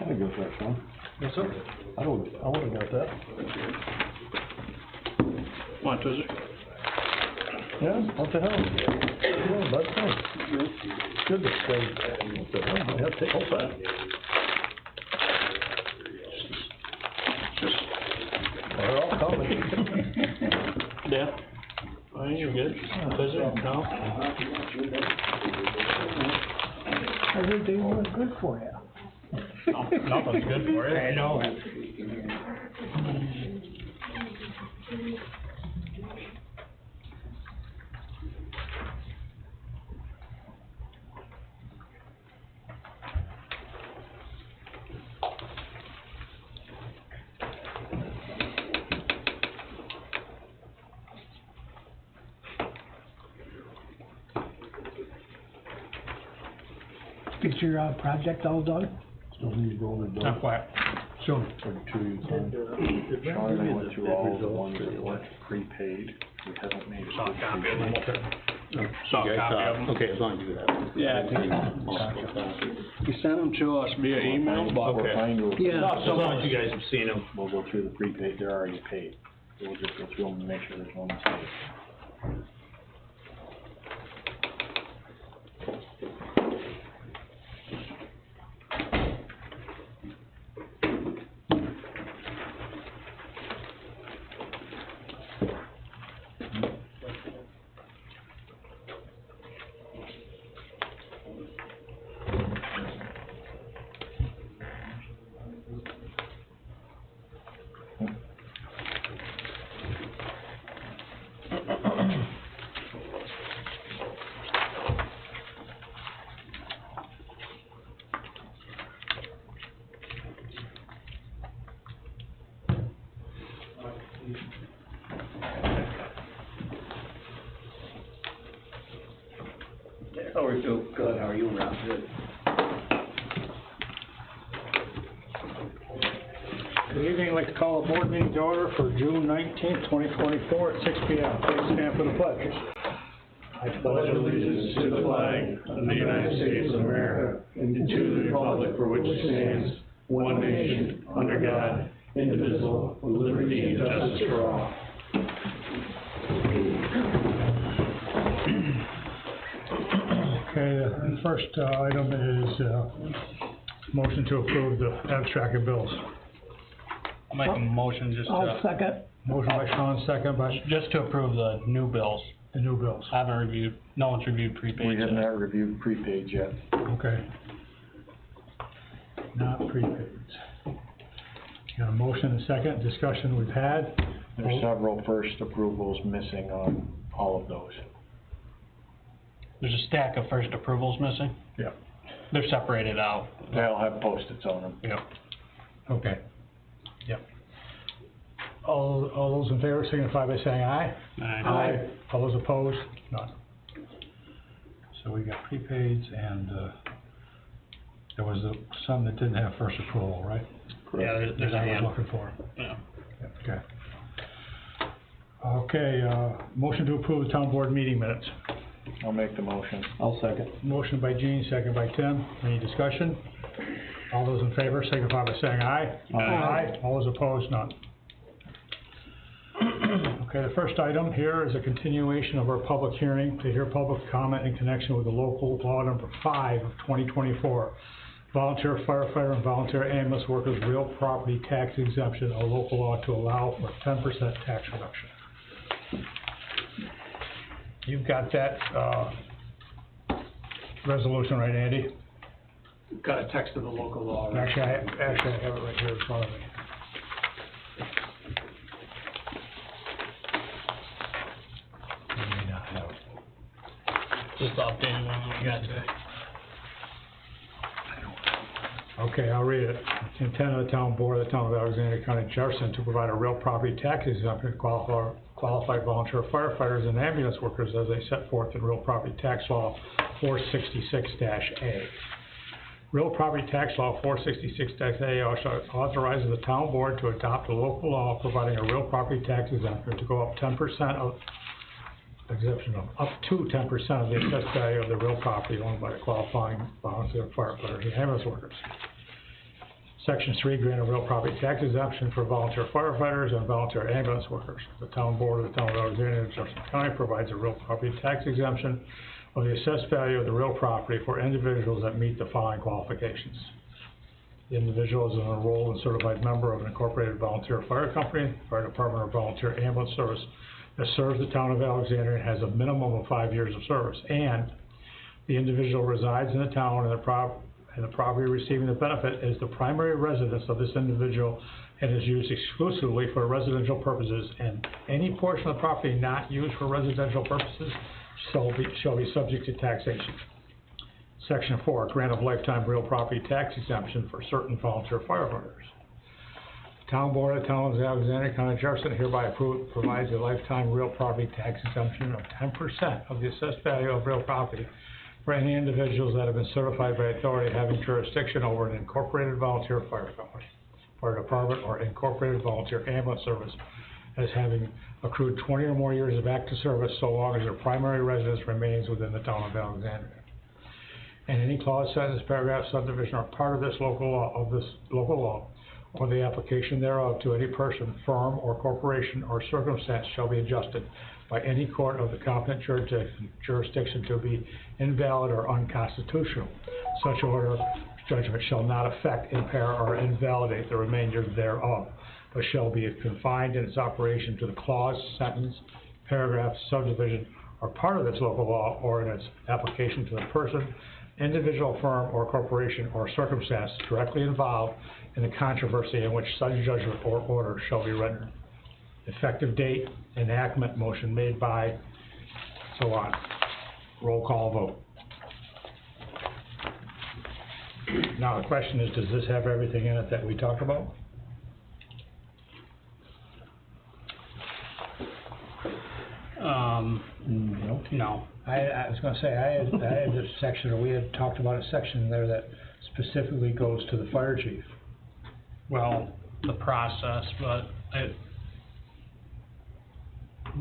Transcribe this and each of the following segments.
think that's right, Sean. Yes, sir. I would've got that. Want to, Yeah, what the hell? Yeah, that's fine. It's good to stay. What the hell? I have to take all that. They're all coming. yeah. Oh, you're good. Visit, no? I heard they weren't good for you. No, nothing's good for you. I know. Is your project all done? Still need to go over the Not quite. So, for 2 years time. Sean and I went through all the ones that weren't prepaid. We haven't made a Saw a copy of them. decision. Saw a copy of them. Okay, as long as you do that. Yeah, I think you sent them to us via email? But we're fine to. Yeah. As long as you guys have seen them. We'll go through the prepaid, they're already paid. We'll just go through them and make sure there's no mistake. How are you? Good, how are you, Rob? Good. good evening, I'd like to call a board meeting to order for June 19th, 2024 at 6 p.m. Please stand for the pledge. I pledge allegiance to the flag of the United States of America and to the republic for which it stands, one nation, under God, indivisible, with liberty and justice for all. Okay, the first item is motion to approve the abstract of bills. I'll make a motion just I'll to, second. Motion by Sean, second by just to approve the new bills. the new bills. I haven't reviewed, no one's reviewed prepaid We have yet. not reviewed prepaid yet. Okay. Not prepaids. Got a motion and a second, discussion we've had. There's several first approvals missing on all of those. There's a stack of first approvals missing. Yep. They're separated out. They all have Post-its on them. Yep. Okay. Yep. All those in favor signify by saying aye. Aye. All those opposed? None. So we got prepaids and, there was some that didn't have first approval, right? Yeah, there's a That I was hand. looking for. Yeah. Okay. Okay, motion to approve the town board meeting minutes. I'll make the motion. I'll second. Motion by Gene, second by Tim. Any discussion? All those in favor signify by saying aye. Aye. All those opposed, none. Okay, the first item here is a continuation of our public hearing to hear public comment in connection with the local law number 5 of 2024. Volunteer firefighter and volunteer ambulance workers real property tax exemption, a local law to allow for 10% tax reduction. You've got that, resolution, right, Andy? Got a text of the local law. Actually, I have it right here in front of me. I may not have it. Just the updated one that we got today. Okay, I'll read it. It's the intent of the town board of the town of Alexandria County, Jefferson, to provide a real property tax exemption to qualified volunteer firefighters and ambulance workers as they set forth in real property tax law 466-A. Real property tax law 466-A authorizes the town board to adopt a local law providing a real property tax exemption to go up 10% of exemption of up to 10% of the assessed value of the real property owned by the qualifying volunteer firefighters and ambulance workers. Section 3, grant a real property tax exemption for volunteer firefighters and volunteer ambulance workers. The town board of the town of Alexandria, Jefferson County provides a real property tax exemption of the assessed value of the real property for individuals that meet the following qualifications. The individual is an enrolled and certified member of an incorporated volunteer fire company, fire department, or volunteer ambulance service that serves the town of Alexandria and has a minimum of 5 years of service, and the individual resides in the town and the property receiving the benefit is the primary residence of this individual and is used exclusively for residential purposes, and any portion of the property not used for residential purposes shall be subject to taxation. Section 4, grant of lifetime real property tax exemption for certain volunteer firefighters. The town board of the town of Alexandria, County of Jefferson hereby provides a lifetime real property tax exemption of 10% of the assessed value of real property for any individuals that have been certified by authority having jurisdiction over an incorporated volunteer fire company, fire department, or incorporated volunteer ambulance service as having accrued 20 or more years of active service so long as their primary residence remains within the town of Alexandria. And any clause, sentence, paragraph, subdivision, or part of this local law, or the application thereof to any person, firm, or corporation, or circumstance shall be adjusted by any court of the competent jurisdiction to be invalid or unconstitutional. Such order, judgment shall not affect, impair, or invalidate the remainder thereof, but shall be confined in its operation to the clause, sentence, paragraph, subdivision, or part of this local law, or in its application to the person, individual, firm, or corporation, or circumstance directly involved in the controversy in which such judgment or order shall be rendered. Effective date, enactment, motion made by, so on. Roll call vote. Now the question is, does this have everything in it that we talked about? No. I was gonna say, I had this section, or we had talked about a section there that specifically goes to the fire chief. Well, the process, but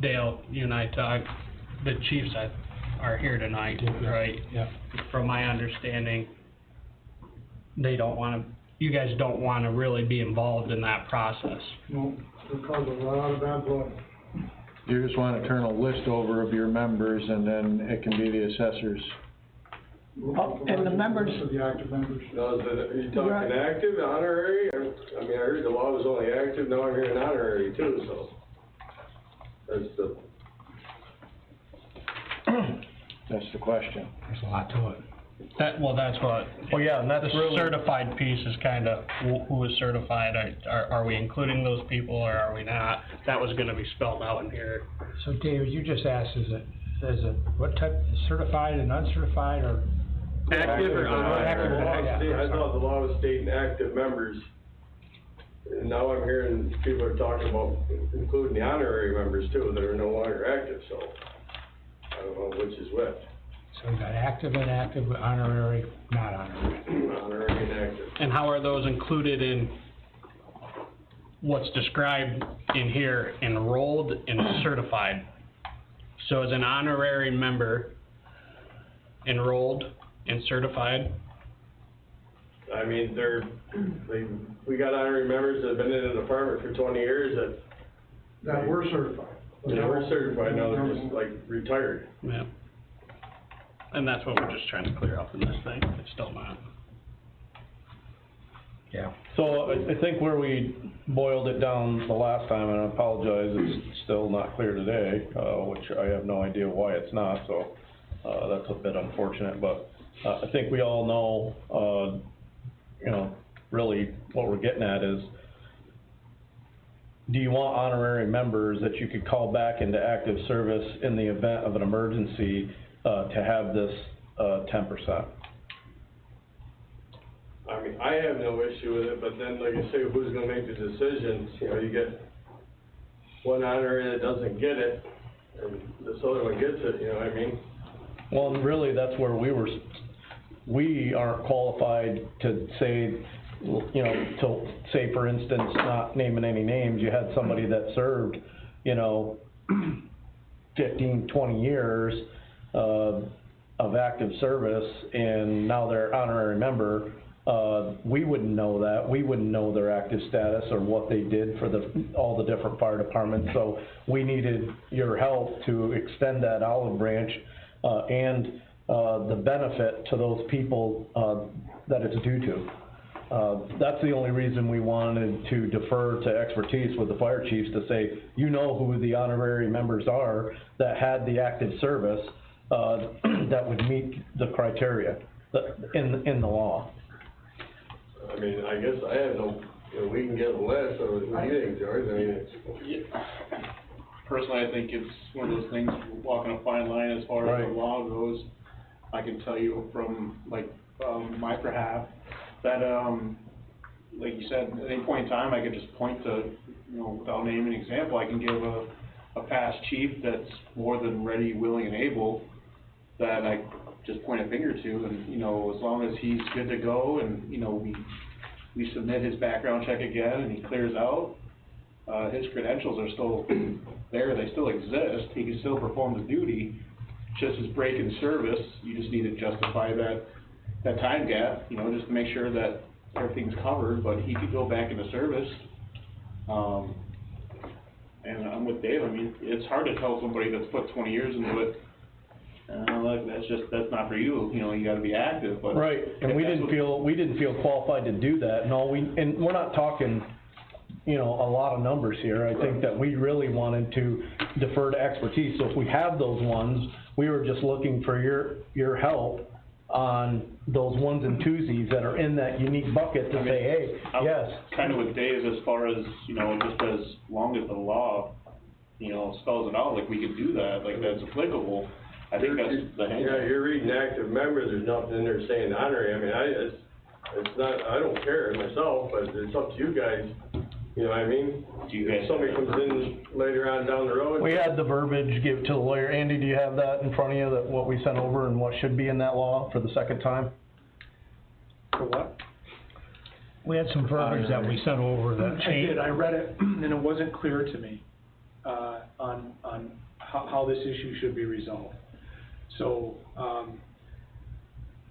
Dale, you and I talked, the chiefs are here tonight, right? Yeah. From my understanding, they don't wanna, you guys don't wanna really be involved in that process. No, it caused a lot of bad blood. You just wanna turn a list over of your members and then it can be the assessors. Oh, and the members- For the active members. Now, are you talking Right. active, honorary? I mean, I heard the law was only active, now I'm hearing honorary too, so. That's the, That's the question. There's a lot to it. That's what. Well, yeah, and that's The really- certified piece is kinda, who is certified, are we including those people or are we not? That was gonna be spelled out in here. So David, you just asked, is it, what type, certified and uncertified, or? Active or Active, honorary? I thought the law was stating active members. And now I'm hearing people are talking about including the honorary members too, that are no longer active, so. I don't know which is which. So we got active, inactive, honorary, not honorary. Honorary and active. And how are those included in what's described in here, enrolled and certified? So as an honorary member, enrolled and certified? I mean, we got honorary members that have been in a department for 20 years That were certified. that were certified, now they're just like retired. Yeah. And that's what we're just trying to clear up in this thing, it's still not. Yeah. So I think where we boiled it down the last time, and I apologize, it's still not clear today, which I have no idea why it's not, so, that's a bit unfortunate, but, I think we all know, you know, really what we're getting at is, do you want honorary members that you could call back into active service in the event of an emergency, to have this, 10%? I mean, I have no issue with it, but then, like I say, who's gonna make the decisions? You know, you get one honorary that doesn't get it, and this other one gets it, you know what I mean? Well, and really, that's where we aren't qualified to say, you know, to say, for instance, not naming any names, you had somebody that served, you know, 15, 20 years, of active service, and now they're honorary member, we wouldn't know that, we wouldn't know their active status or what they did for all the different fire departments, so we needed your help to extend that olive branch, and the benefit to those people, that it's due to. That's the only reason we wanted to defer to expertise with the fire chiefs to say, you know who the honorary members are that had the active service, that would meet the criteria in the law. I mean, I guess I have no, we can get a list, or what do you think, George? I mean, it's. Personally, I think it's one of those things, walking a fine line as far as the law goes. I can tell you from, like, my behalf, that, like you said, at any point in time, I could just point to, without naming an example, I can give a past chief that's more than ready, willing, and able, that I just point a finger to, and, as long as he's good to go, and, we submit his background check again, and he clears out, his credentials are still there, they still exist, he can still perform the duty, just as break in service, you just need to justify that time gap, just to make sure that everything's covered, but he could go back into service. And I'm with Dave, I mean, it's hard to tell somebody that's put 20 years into it, like, that's not for you, you gotta be active, but. Right, and we didn't feel qualified to do that, no, and we're not talking, a lot of numbers here. I think that we really wanted to defer to expertise, so if we have those ones, we were just looking for your help on those ones and twosies that are in that unique bucket to say, hey, yes. Kind of with Dave, as far as, just as long as the law, spells it out, like, we could do that, like, that's applicable. I think that's the hang. Yeah, you're reading active members, there's nothing in there saying honorary, I mean, it's not, I don't care myself, but it's up to you guys, you know what I mean? If somebody comes in later on down the road. We had the verbiage, give to the lawyer. Andy, do you have that in front of you, that what we sent over and what should be in that law for the second time? For what? We had some verbiage that we sent over that I did, I read it, and it wasn't clear to me, on how this issue should be resolved. So,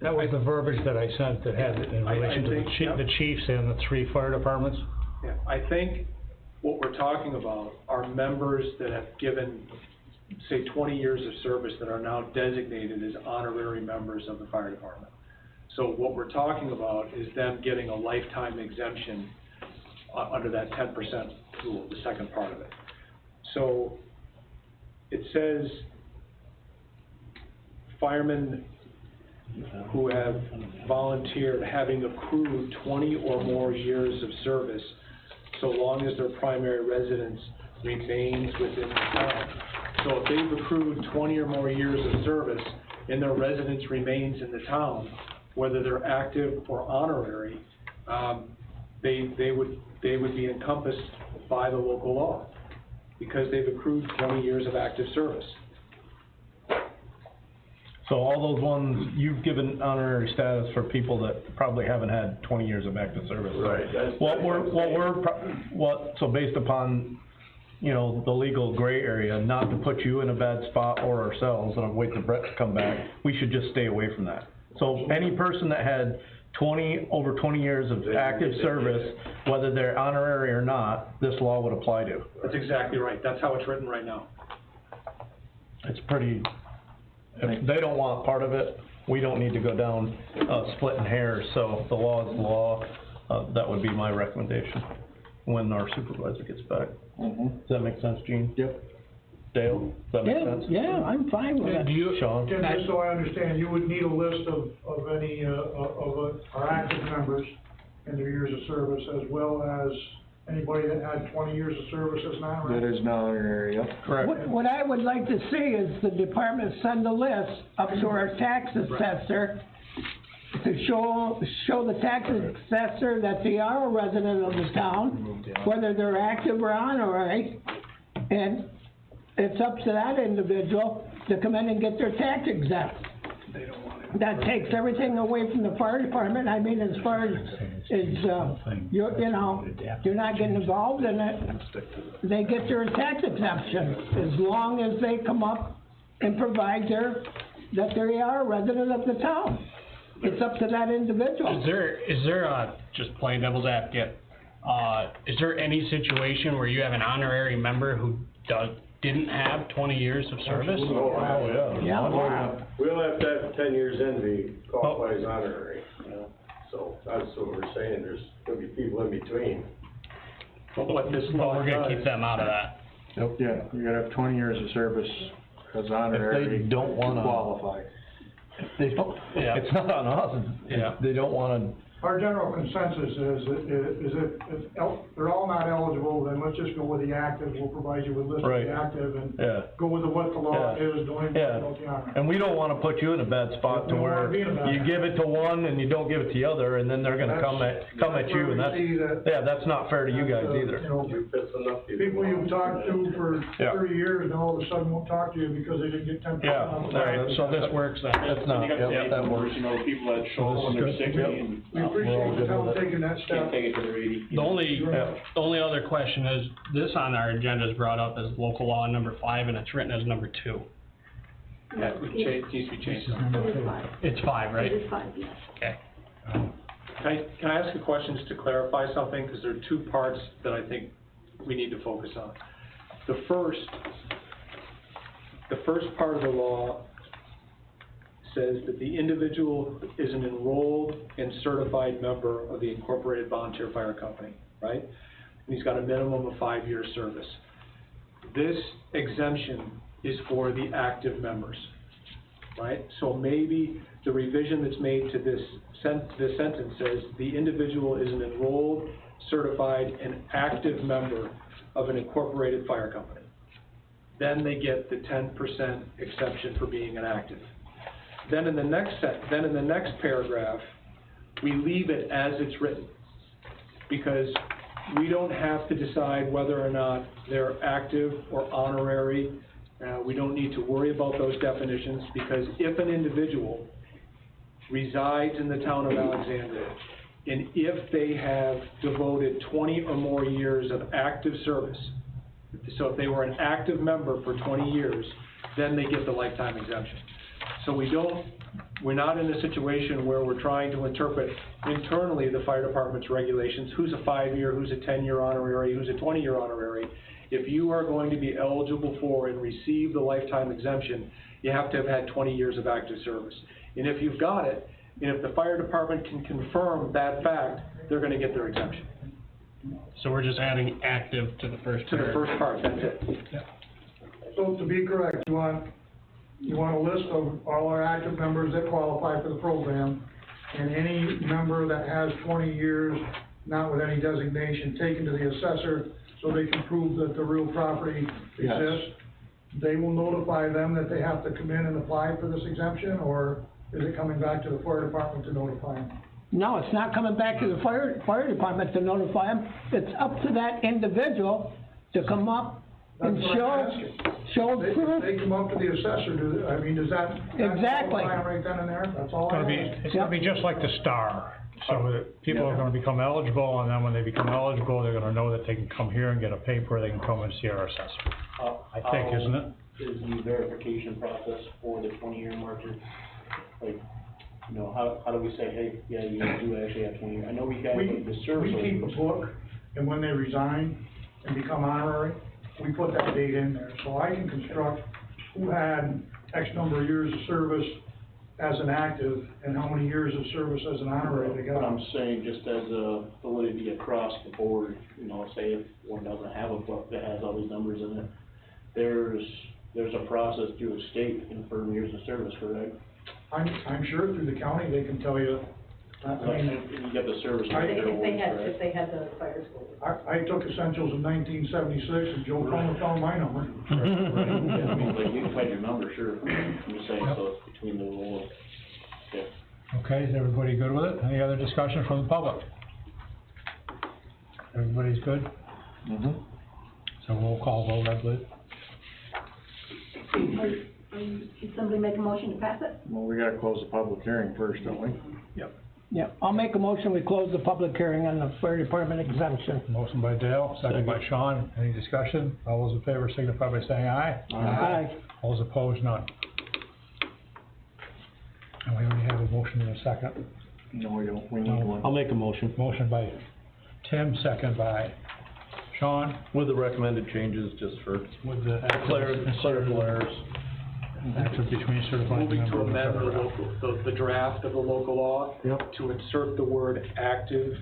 that was the verbiage that I sent that had it in relation to the chiefs and the 3 fire departments. yeah, I think what we're talking about are members that have given, say, 20 years of service that are now designated as honorary members of the fire department. So what we're talking about is them getting a lifetime exemption under that 10% rule, the second part of it. So it says firemen who have volunteered having accrued 20 or more years of service, so long as their primary residence remains within the town. So if they've accrued 20 or more years of service and their residence remains in the town, whether they're active or honorary, they would be encompassed by the local law, because they've accrued 20 years of active service. So all those ones, you've given honorary status for people that probably haven't had 20 years of active service. Right. So based upon, the legal gray area, not to put you in a bad spot or ourselves, and I'll wait for Brett to come back, we should just stay away from that. So any person that had over 20 years of active service, whether they're honorary or not, this law would apply to. That's exactly right, that's how it's written right now. It's pretty, if they don't want part of it, we don't need to go down, splitting hairs, so the law is the law. That would be my recommendation when our supervisor gets back. Does that make sense, Gene? Yep. Dale, does that make sense? Yeah, I'm fine with it. Sean? Tim, just so I understand, you would need a list of any, of our active members and their years of service, as well as anybody that had 20 years of service as an honorary? That is an honorary, yep. Correct. What I would like to see is the department send a list up to our tax assessor to show the tax assessor that they are a resident of the town, whether they're active or honorary, and it's up to that individual to come in and get their tax exempt. That takes everything away from the fire department. I mean, as far as, you're not getting involved in it. They get their tax exemption as long as they come up and provide that they are a resident of the town. It's up to that individual. Is there a, just plain devil's advocate, is there any situation where you have an honorary member who didn't have 20 years of service? Oh, yeah. Yeah. We'll have to have 10 years in to be qualified as honorary, you know, so that's what we're saying, there's gonna be people in between. But what this But law we're gonna keep does, them out of that. Yeah, you gotta have 20 years of service as honorary. If they don't wanna- to qualify. They, Yeah. it's not on us, Yeah. they don't wanna, Our general consensus is if they're all not eligible, then let's just go with the active, we'll provide you with a list of Right. the active and yeah. go with what the law Yeah. is, don't even Yeah, about the honor. and we don't wanna put you in a bad spot to We don't wanna where be in a bad you spot. give it to one and you don't give it to the other, and then they're gonna come at you, and Where we see that- yeah, that's not fair to you guys You either. know, You piss enough people people off. you've talked to for Yeah. 30 years and all of a sudden won't talk to you because they didn't get 10%. Yeah, off the right, back. So this works then. That's not, yeah, that works. You know, people that show up when they're sick and We appreciate the town taking that step. can't take it to their 80. The only other question is, this on our agenda is brought up as local law number 5, and it's written as number 2. yeah, it needs to be changed. It's 5, right? It is 5, yes. Okay. Can I ask a question just to clarify something, because there are two parts that I think we need to focus on. The first part of the law says that the individual is an enrolled and certified member of the Incorporated Volunteer Fire Company, right? And he's got a minimum of 5 years service. This exemption is for the active members, right? So maybe the revision that's made to this sentence says, the individual is an enrolled, certified, and active member of an incorporated fire company. Then they get the 10% exception for being an active. Then in the next paragraph, we leave it as it's written, because we don't have to decide whether or not they're active or honorary. We don't need to worry about those definitions, because if an individual resides in the town of Alexandria, and if they have devoted 20 or more years of active service, so if they were an active member for 20 years, then they get the lifetime exemption. So we're not in a situation where we're trying to interpret internally the fire department's regulations, who's a 5-year, who's a 10-year honorary, who's a 20-year honorary. If you are going to be eligible for and receive the lifetime exemption, you have to have had 20 years of active service. And if you've got it, and if the fire department can confirm that fact, they're gonna get their exemption. So we're just adding active to the first To the paragraph. first part, that's it. So to be correct, you want a list of all our active members that qualify for the program, and any member that has 20 years, not with any designation, taken to the assessor so they can prove that the real property exists. They will notify them that they have to come in and apply for this exemption, or is it coming back to the fire department to notify them? No, it's not coming back to the fire department to notify them. It's up to that individual to come up and That's what I'm asking. show They proof. come up to the assessor, does that? Exactly. That's all right then and there, that's all I ask. It's gonna be just like the star, so that people are gonna become eligible, and then when they become eligible, they're gonna know that they can come here and get a paper, they can come and see our assessor. I think, isn't it? Is the verification process for the 20-year marker? Like, you know, how do we say, hey, yeah, you do actually have 20 years? I know we got the service. We keep a book, and when they resign and become honorary, we put that date in there, so I can construct who had X number of years of service as an active, and how many years of service as an honorary they But got. I'm saying just as a validity across the board, you know, say if one doesn't have a book that has all these numbers in it, there's a process through the state to confirm years of service, correct? I'm sure through the county, they can tell you, I Like, mean, you get the service. If they had the fire school. I took essentials in 1976, and Joe Plummer found my number. Yeah, I mean, like, you can find your number, sure, I'm just saying, so it's between the role of, yeah. Okay, is everybody good with it? Any other discussion from the public? Everybody's good? Mm-hmm. So roll call vote, I believe. Did somebody make a motion to pass it? Well, we gotta close the public hearing first, don't we? Yeah, I'll make a motion, we close the public hearing on the fire department exemption. Motion by Dale, second by Sean. Any discussion? All those in favor signify by saying aye. Aye. All those opposed, none. And we already have a motion in a second. No, we don't, we need one. I'll make a motion. Motion by Tim, second by Sean, With the recommended changes, just for with the clerical errors. active between certified Moving to member and amend the federal. local, the draft of the local law. Yep. To insert the word active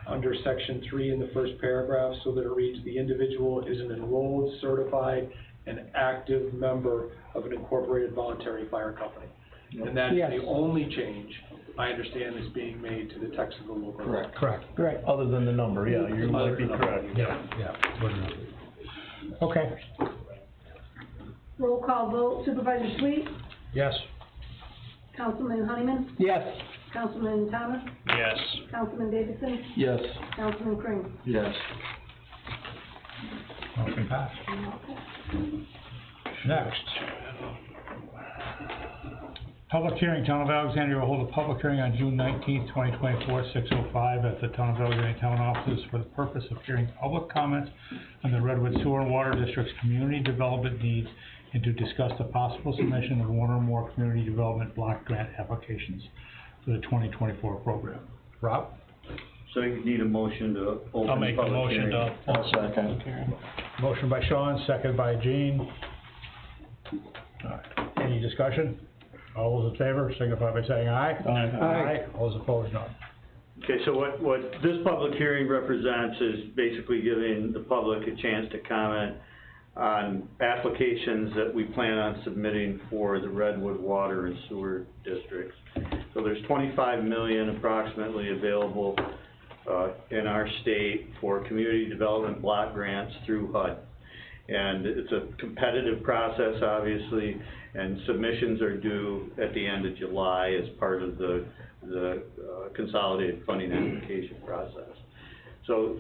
under section 3 in the first paragraph, so that it reads, the individual is an enrolled, certified, and active member of an incorporated voluntary fire company. And that's Yes. the only change, I understand, is being made to the text of the local law. Correct. Right. Other than the number, yeah, you might be correct. Yeah, good enough. Okay, Roll call vote, Supervisor Sweet, yes. Councilman Honeyman, Yes. Councilman Thomas, Yes. Councilman Davidson, Yes. Councilman Crane. Yes. Motion passed. Next. Public hearing, Town of Alexandria will hold a public hearing on June 19th, 2024, 6:05 at the Town of Alexandria Town Offices for the purpose of hearing public comments on the Redwood Sewer and Water District's community development needs and to discuss the possible submission of one or more community development block grant applications for the 2024 program. Rob? So you need a motion to open I'll the make the public motion hearing. to. I'll second. Motion by Sean, second by Gene. Alright, any discussion? All those in favor, signify by saying aye. Aye. All those opposed, none. Okay, so what this public hearing represents is basically giving the public a chance to comment on applications that we plan on submitting for the Redwood Water and Sewer Districts. So there's 25 million approximately available, in our state for community development block grants through HUD. And it's a competitive process, obviously, and submissions are due at the end of July as part of the consolidated funding application process. So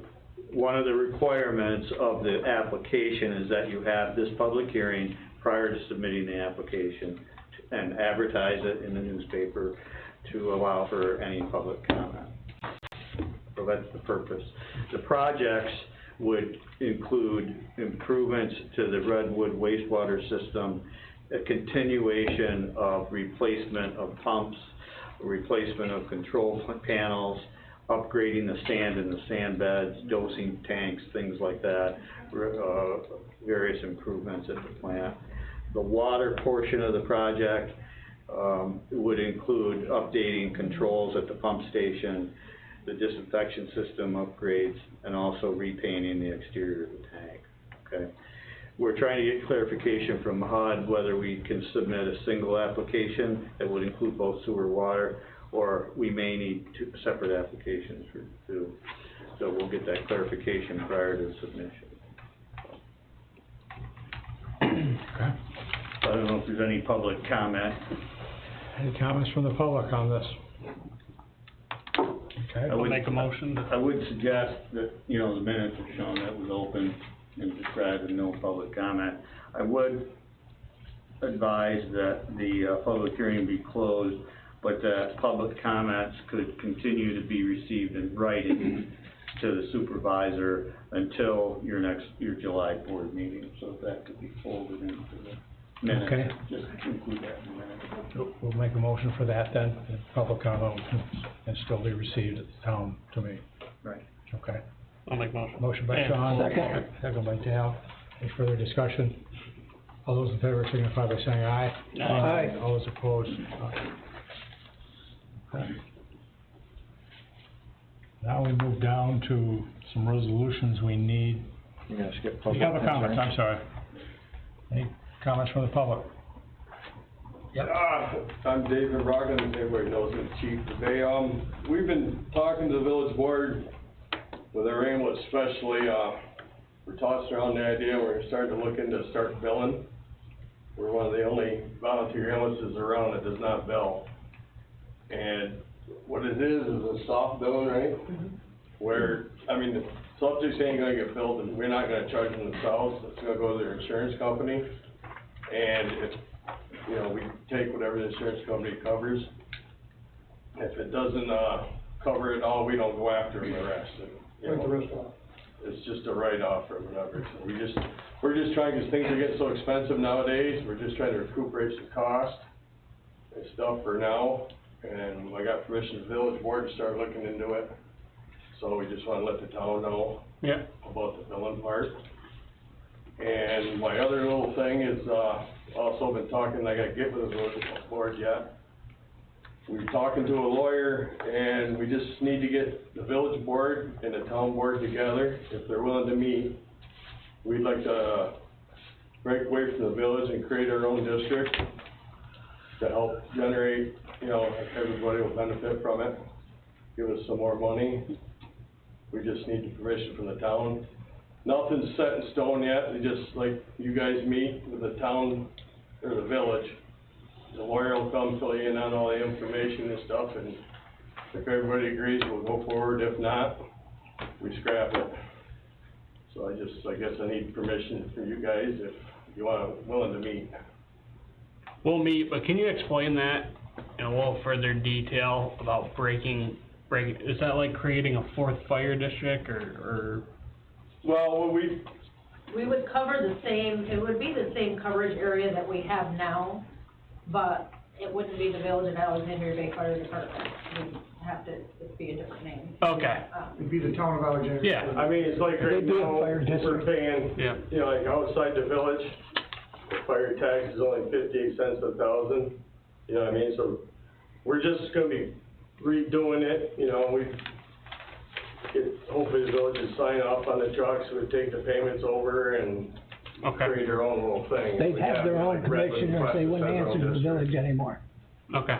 one of the requirements of the application is that you have this public hearing prior to submitting the application and advertise it in the newspaper to allow for any public comment. So that's the purpose. The projects would include improvements to the Redwood wastewater system, a continuation of replacement of pumps, replacement of control panels, upgrading the sand in the sand beds, dosing tanks, things like that, various improvements at the plant. The water portion of the project would include updating controls at the pump station, the disinfection system upgrades, and also repainting the exterior of the tank, okay? We're trying to get clarification from HUD whether we can submit a single application that would include both sewer and water, or we may need two separate applications for two. So we'll get that clarification prior to submission. Okay. I don't know if there's any public comment. Any comments from the public on this? Okay. I would make a motion. I would suggest that, you know, the minutes have shown that was open and described with no public comment. I would advise that the public hearing be closed, but that public comments could continue to be received in writing to the supervisor until your July board meeting, so that could be folded into the minutes. Okay. Just include that in the minutes. We'll make a motion for that then, and public comment can still be received at the town to me. Right. Okay. I'll make motion. Motion by And- Sean. Second. Second by Dale. Any further discussion? All those in favor signify by saying aye. Aye. All those opposed? Okay. Now we move down to some resolutions we need. You're gonna skip public. Public that's comments, right. I'm sorry. Any comments from the public? I'm David Rogan, everybody knows me, chief. We've been talking to the village board with our ambulance especially, we're tossing around the idea, we're starting to look into start billing. We're one of the only volunteer ambulances around that does not bill. And what it is a soft bill, right? Where, I mean, the subjects ain't gonna get billed and we're not gonna charge them themselves, it's gonna go to their insurance company. And if, you know, we take whatever the insurance company covers. If it doesn't, cover it all, we don't go after the rest. It's just a write-off or whatever, so we're just trying, cause things are getting so expensive nowadays, we're just trying to recuperate some cost and stuff for now. and I got permission from the village board to start looking into it. So we just wanna let the town know Yeah. about the billing part. And my other little thing is, also been talking, I gotta get with the village board yet. We're talking to a lawyer, and we just need to get the village board and the town board together, if they're willing to meet. We'd like to break away from the village and create our own district to help generate, you know, everybody will benefit from it, give us some more money. We just need the permission from the town. Nothing's set in stone yet, we just, like, you guys meet with the town, or the village. The lawyer will come fill you in on all the information and stuff, and if everybody agrees, we'll go forward, if not, we scrap it. So I guess I need permission from you guys if you willing to meet. We'll meet, but can you explain that in a little further detail about breaking, is that like creating a fourth fire district, or? Well, We would cover the same, it would be the same coverage area that we have now, but it wouldn't be the Village of Alexandria Bay Fire Department. We'd have to, it'd be a different name. Okay. It'd be the town of Alexandria. Yeah. I mean, it's like right do a now, fire we're district. paying, Yeah. you know, like outside the village, the fire tax is only 58 cents a thousand, you know what I mean? So we're just gonna be redoing it, you know, hopefully the village would sign off on the trucks, we'd take the payments over and Okay. create our own little thing. They'd We'd have their own like Redwood commissioners, they West wouldn't as our answer own to the district. village anymore. Okay,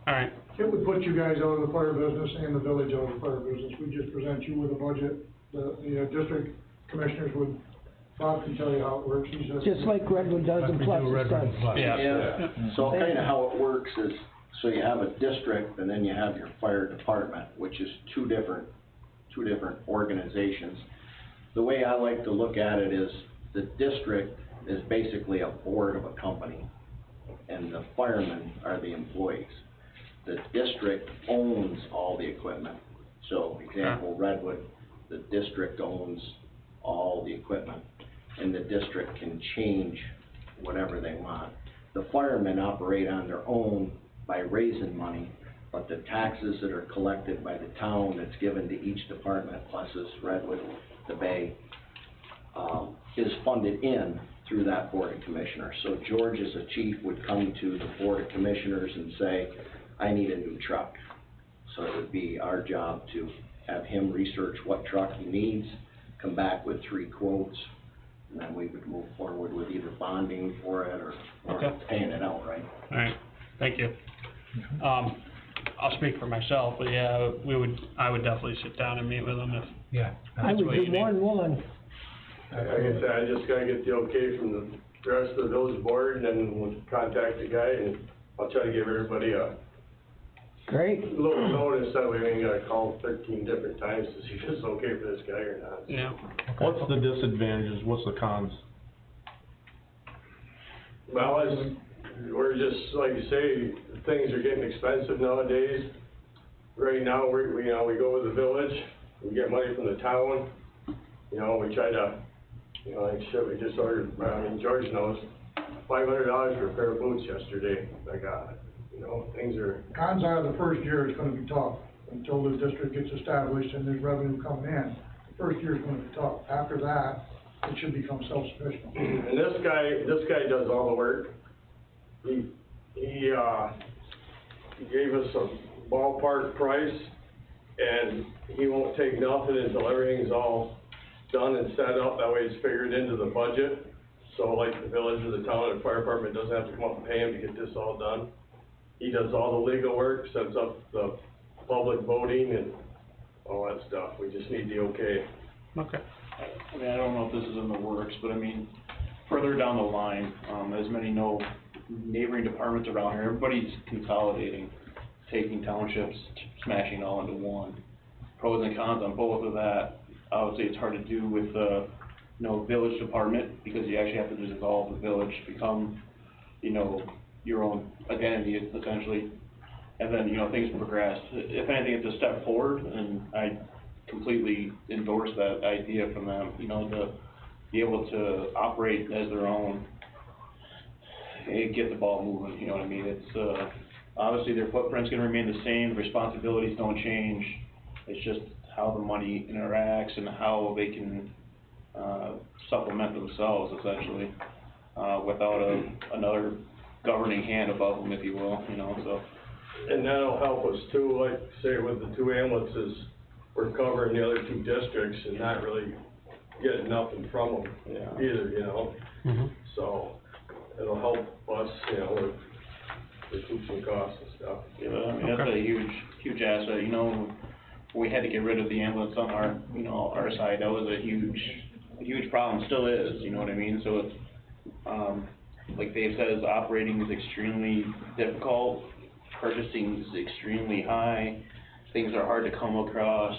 alright, It would put you guys out of the fire business and the village out of the fire business. We just present you with a budget. The district commissioners would, Bob can tell you how it works. He's Just like Redwood does and Plus does. yeah. Yeah, so kinda how it works is, so you have a district and then you have your fire department, which is two different organizations. The way I like to look at it is, the district is basically a board of a company, and the firemen are the employees. The district owns all the equipment. So, example, Redwood, the district owns all the equipment, and the district can change whatever they want. The firemen operate on their own by raising money, but the taxes that are collected by the town that's given to each department, plus this Redwood, the Bay, is funded in through that board of commissioners. So George as a chief would come to the board of commissioners and say, I need a new truck. So it would be our job to have him research what truck he needs, come back with 3 quotes, and then we would move forward with either bonding for it or Okay. paying it outright. Alright, thank you. I'll speak for myself, but yeah, I would definitely sit down and meet with them if. Yeah. I would what be you more need. than willing. Like I said, I just gotta get the okay from the rest of the village board, and then we'll contact the guy, and I'll try to give everybody a Great. little notice, that way we ain't gotta call 13 different times to see if it's okay for this guy or not. Yeah. What's the disadvantages, what's the cons? Well, we're just, like you say, things are getting expensive nowadays. Right now, we go with the village, we get money from the town, you know, we try to, you know, like shit, we just ordered, George knows, $500 for a pair of boots yesterday, I got it. You know, things are. Cons are the first year is gonna be tough, until the district gets established and there's revenue coming in. The first year is gonna be tough. After that, it should become self-sufficient. And this guy does all the work. He gave us a ballpark price, and he won't take nothing until everything's all done and set up, that way it's figured into the budget. So like the village or the town and fire department doesn't have to come up and pay him to get this all done. He does all the legal work, sets up the public voting and all that stuff, we just need the okay. Okay. I mean, I don't know if this is in the works, but I mean, further down the line, as many know, neighboring departments around here, everybody's consolidating, taking townships, smashing all into one. Pros and cons on both of that. Obviously, it's hard to do with the, village department, because you actually have to dissolve the village, become, your own identity, essentially. And then, things progress. If anything, it's a step forward, and I completely endorse that idea from them, to be able to operate as their own and get the ball moving, you know what I mean? It's, Obviously, their footprint's gonna remain the same, responsibilities don't change. It's just how the money interacts and how they can, supplement themselves essentially, without another governing hand above them, if you will, you know, so. And that'll help us too, like, say with the 2 ambulances, we're covering the other 2 districts and not really getting nothing from them either, you know? So, it'll help us, you know, with hoops and costs and stuff. Yeah, I mean, that's a huge asset, you know, we had to get rid of the ambulance on our, you know, our side, that was a huge problem, still is, you know what I mean, so it's, like Dave says, operating is extremely difficult, purchasing is extremely high, things are hard to come across,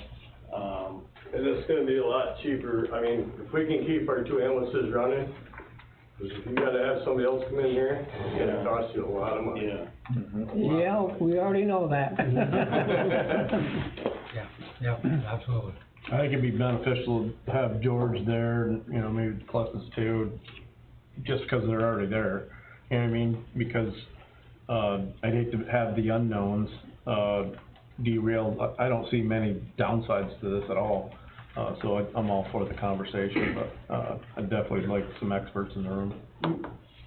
And it's gonna be a lot cheaper, I mean, if we can keep our 2 ambulances running, because if you gotta have somebody else come in here, it's gonna cost you a lot of money. Yeah, we already know that. Yeah, absolutely. I think it'd be beneficial to have George there, and, you know, maybe Clevens too, just because they're already there. You know what I mean? Because, I'd hate to have the unknowns, derail. I don't see many downsides to this at all. So I'm all for the conversation, but, I'd definitely like some experts in the room.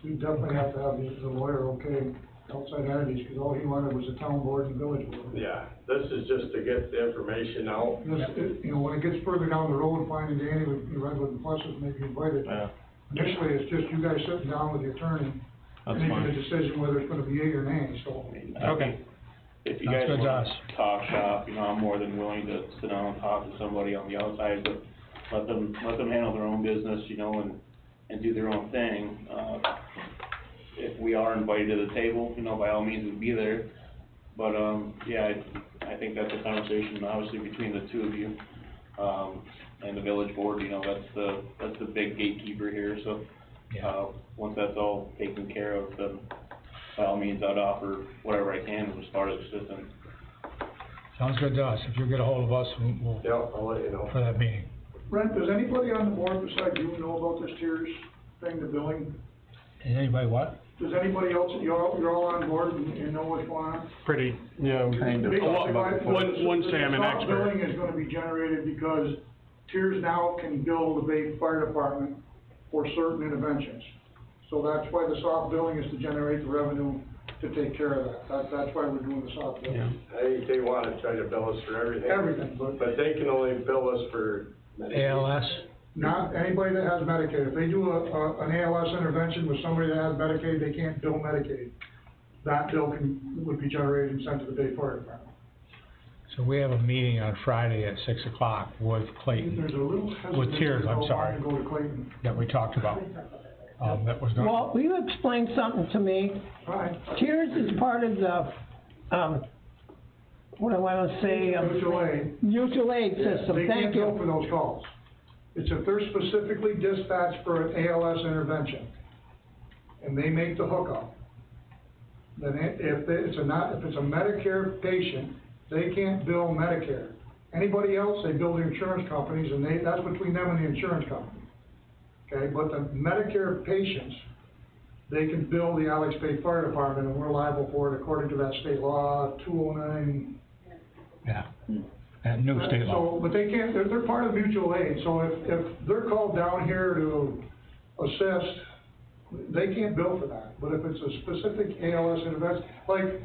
We definitely have to have the lawyer okay outside entities, because all he wanted was a town board and village board. Yeah, this is just to get the information out. You know, when it gets further down the road, finding Danny with Redwood and Pluses, maybe invite it. Yeah. Initially, it's just you guys sitting down with the attorney, That's making fine. a decision whether it's gonna be yea or nay, so. Okay. if you Sounds guys good to want us. to talk shop, you know, I'm more than willing to sit down and talk to somebody on the outside, but let them handle their own business, you know, and do their own thing. If we are invited to the table, you know, by all means, we'd be there. But, yeah, I think that's a conversation, obviously, between the 2 of you, and the village board, you know, that's the big gatekeeper here, so. Once that's all taken care of, then by all means, I'd offer whatever I can as far as assistance. Sounds good to us. If you get a hold of us, we'll, Yeah, I'll let you know. for that meeting. Brent, does anybody on the board besides you know about this tiers thing, the billing? And anybody what? Does anybody else, you're all on board and know what's going on? Pretty, Yeah, kind of. Wouldn't say I'm an Soft expert. billing is gonna be generated because tiers now can bill the Bay Fire Department for certain interventions. So that's why the soft billing is to generate the revenue to take care of that. That's why we're doing the soft billing. I think they wanna try to bill us for everything. Everything, But they can only bill us for ALS? not anybody that has Medicaid. If they do an ALS intervention with somebody that has Medicaid, they can't bill Medicaid. That bill would be generated and sent to the Bay Fire Department. So we have a meeting on Friday at 6 o'clock with Clayton, There's a little with Tiers, I'm sorry, to go to Clayton. that we talked about. That was going. Well, you explained something to me. Right. Tiers is part of the, what do I wanna say? Mutual aid. Mutual aid system, They can't thank bill you. for those calls. It's if they're specifically dispatched for an ALS intervention, and they make the hookup, then if it's a Medicare patient, they can't bill Medicare. Anybody else, they bill the insurance companies, and that's between them and the insurance company. Okay, but the Medicare patients, they can bill the Alex Bay Fire Department, and we're liable for it according to that state law, 209. Yeah, that new state law. So, but they can't, they're part of mutual aid, so if they're called down here to assist, they can't bill for that. But if it's a specific ALS intervention, like,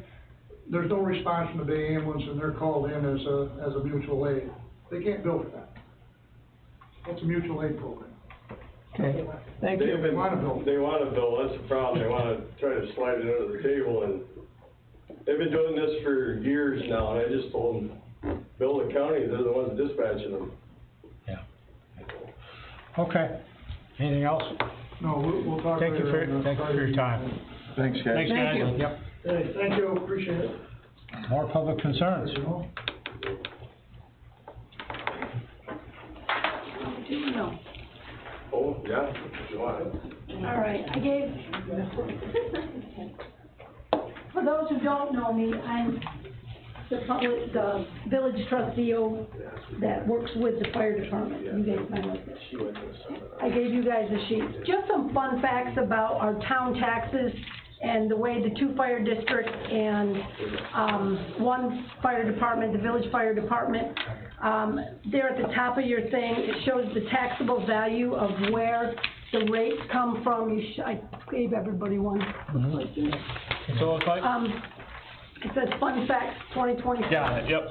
there's no response from the Bay Ambulance and they're called in as a mutual aid, they can't bill for that. It's a mutual aid program. Okay, thank you. They wanna bill. They wanna bill, that's the problem, they wanna try to slide it under the table, and they've been doing this for years now, and I just told them, bill the county, they're the ones dispatching them. Yeah. Okay. Anything else? No, we'll talk Thank you later. thank you for your time. Thanks, guys. Thanks, Thank guys. you. Yep. Hey, thank you, appreciate it. More public concerns. You know? Do you know? Oh, yeah, if you want it. All right, I gave, for those who don't know me, I'm the village trustee that works with the fire department. You guys know this. I gave you guys a sheet. Just some fun facts about our town taxes And the way the 2 fire districts and, 1 fire department, the village fire department, there at the top of your thing, it shows the taxable value of where the rates come from. I gave everybody one. So it's like, It says Fun Facts 2024. got it, yep.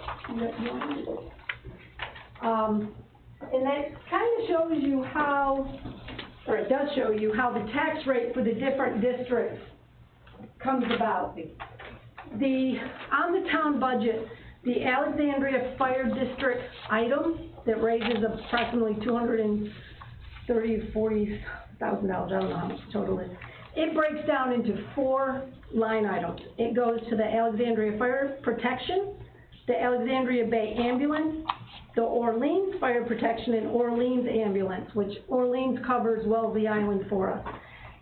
And that kind of shows you how, or it does show you how the tax rate for the different districts comes about. On the town budget, the Alexandria Fire District item that raises approximately $230,000 to $40,000, I don't know how much the total is. It breaks down into 4 line items. It goes to the Alexandria Fire Protection, the Alexandria Bay Ambulance, the Orleans Fire Protection, and Orleans Ambulance, which Orleans covers Wellesley Island for us.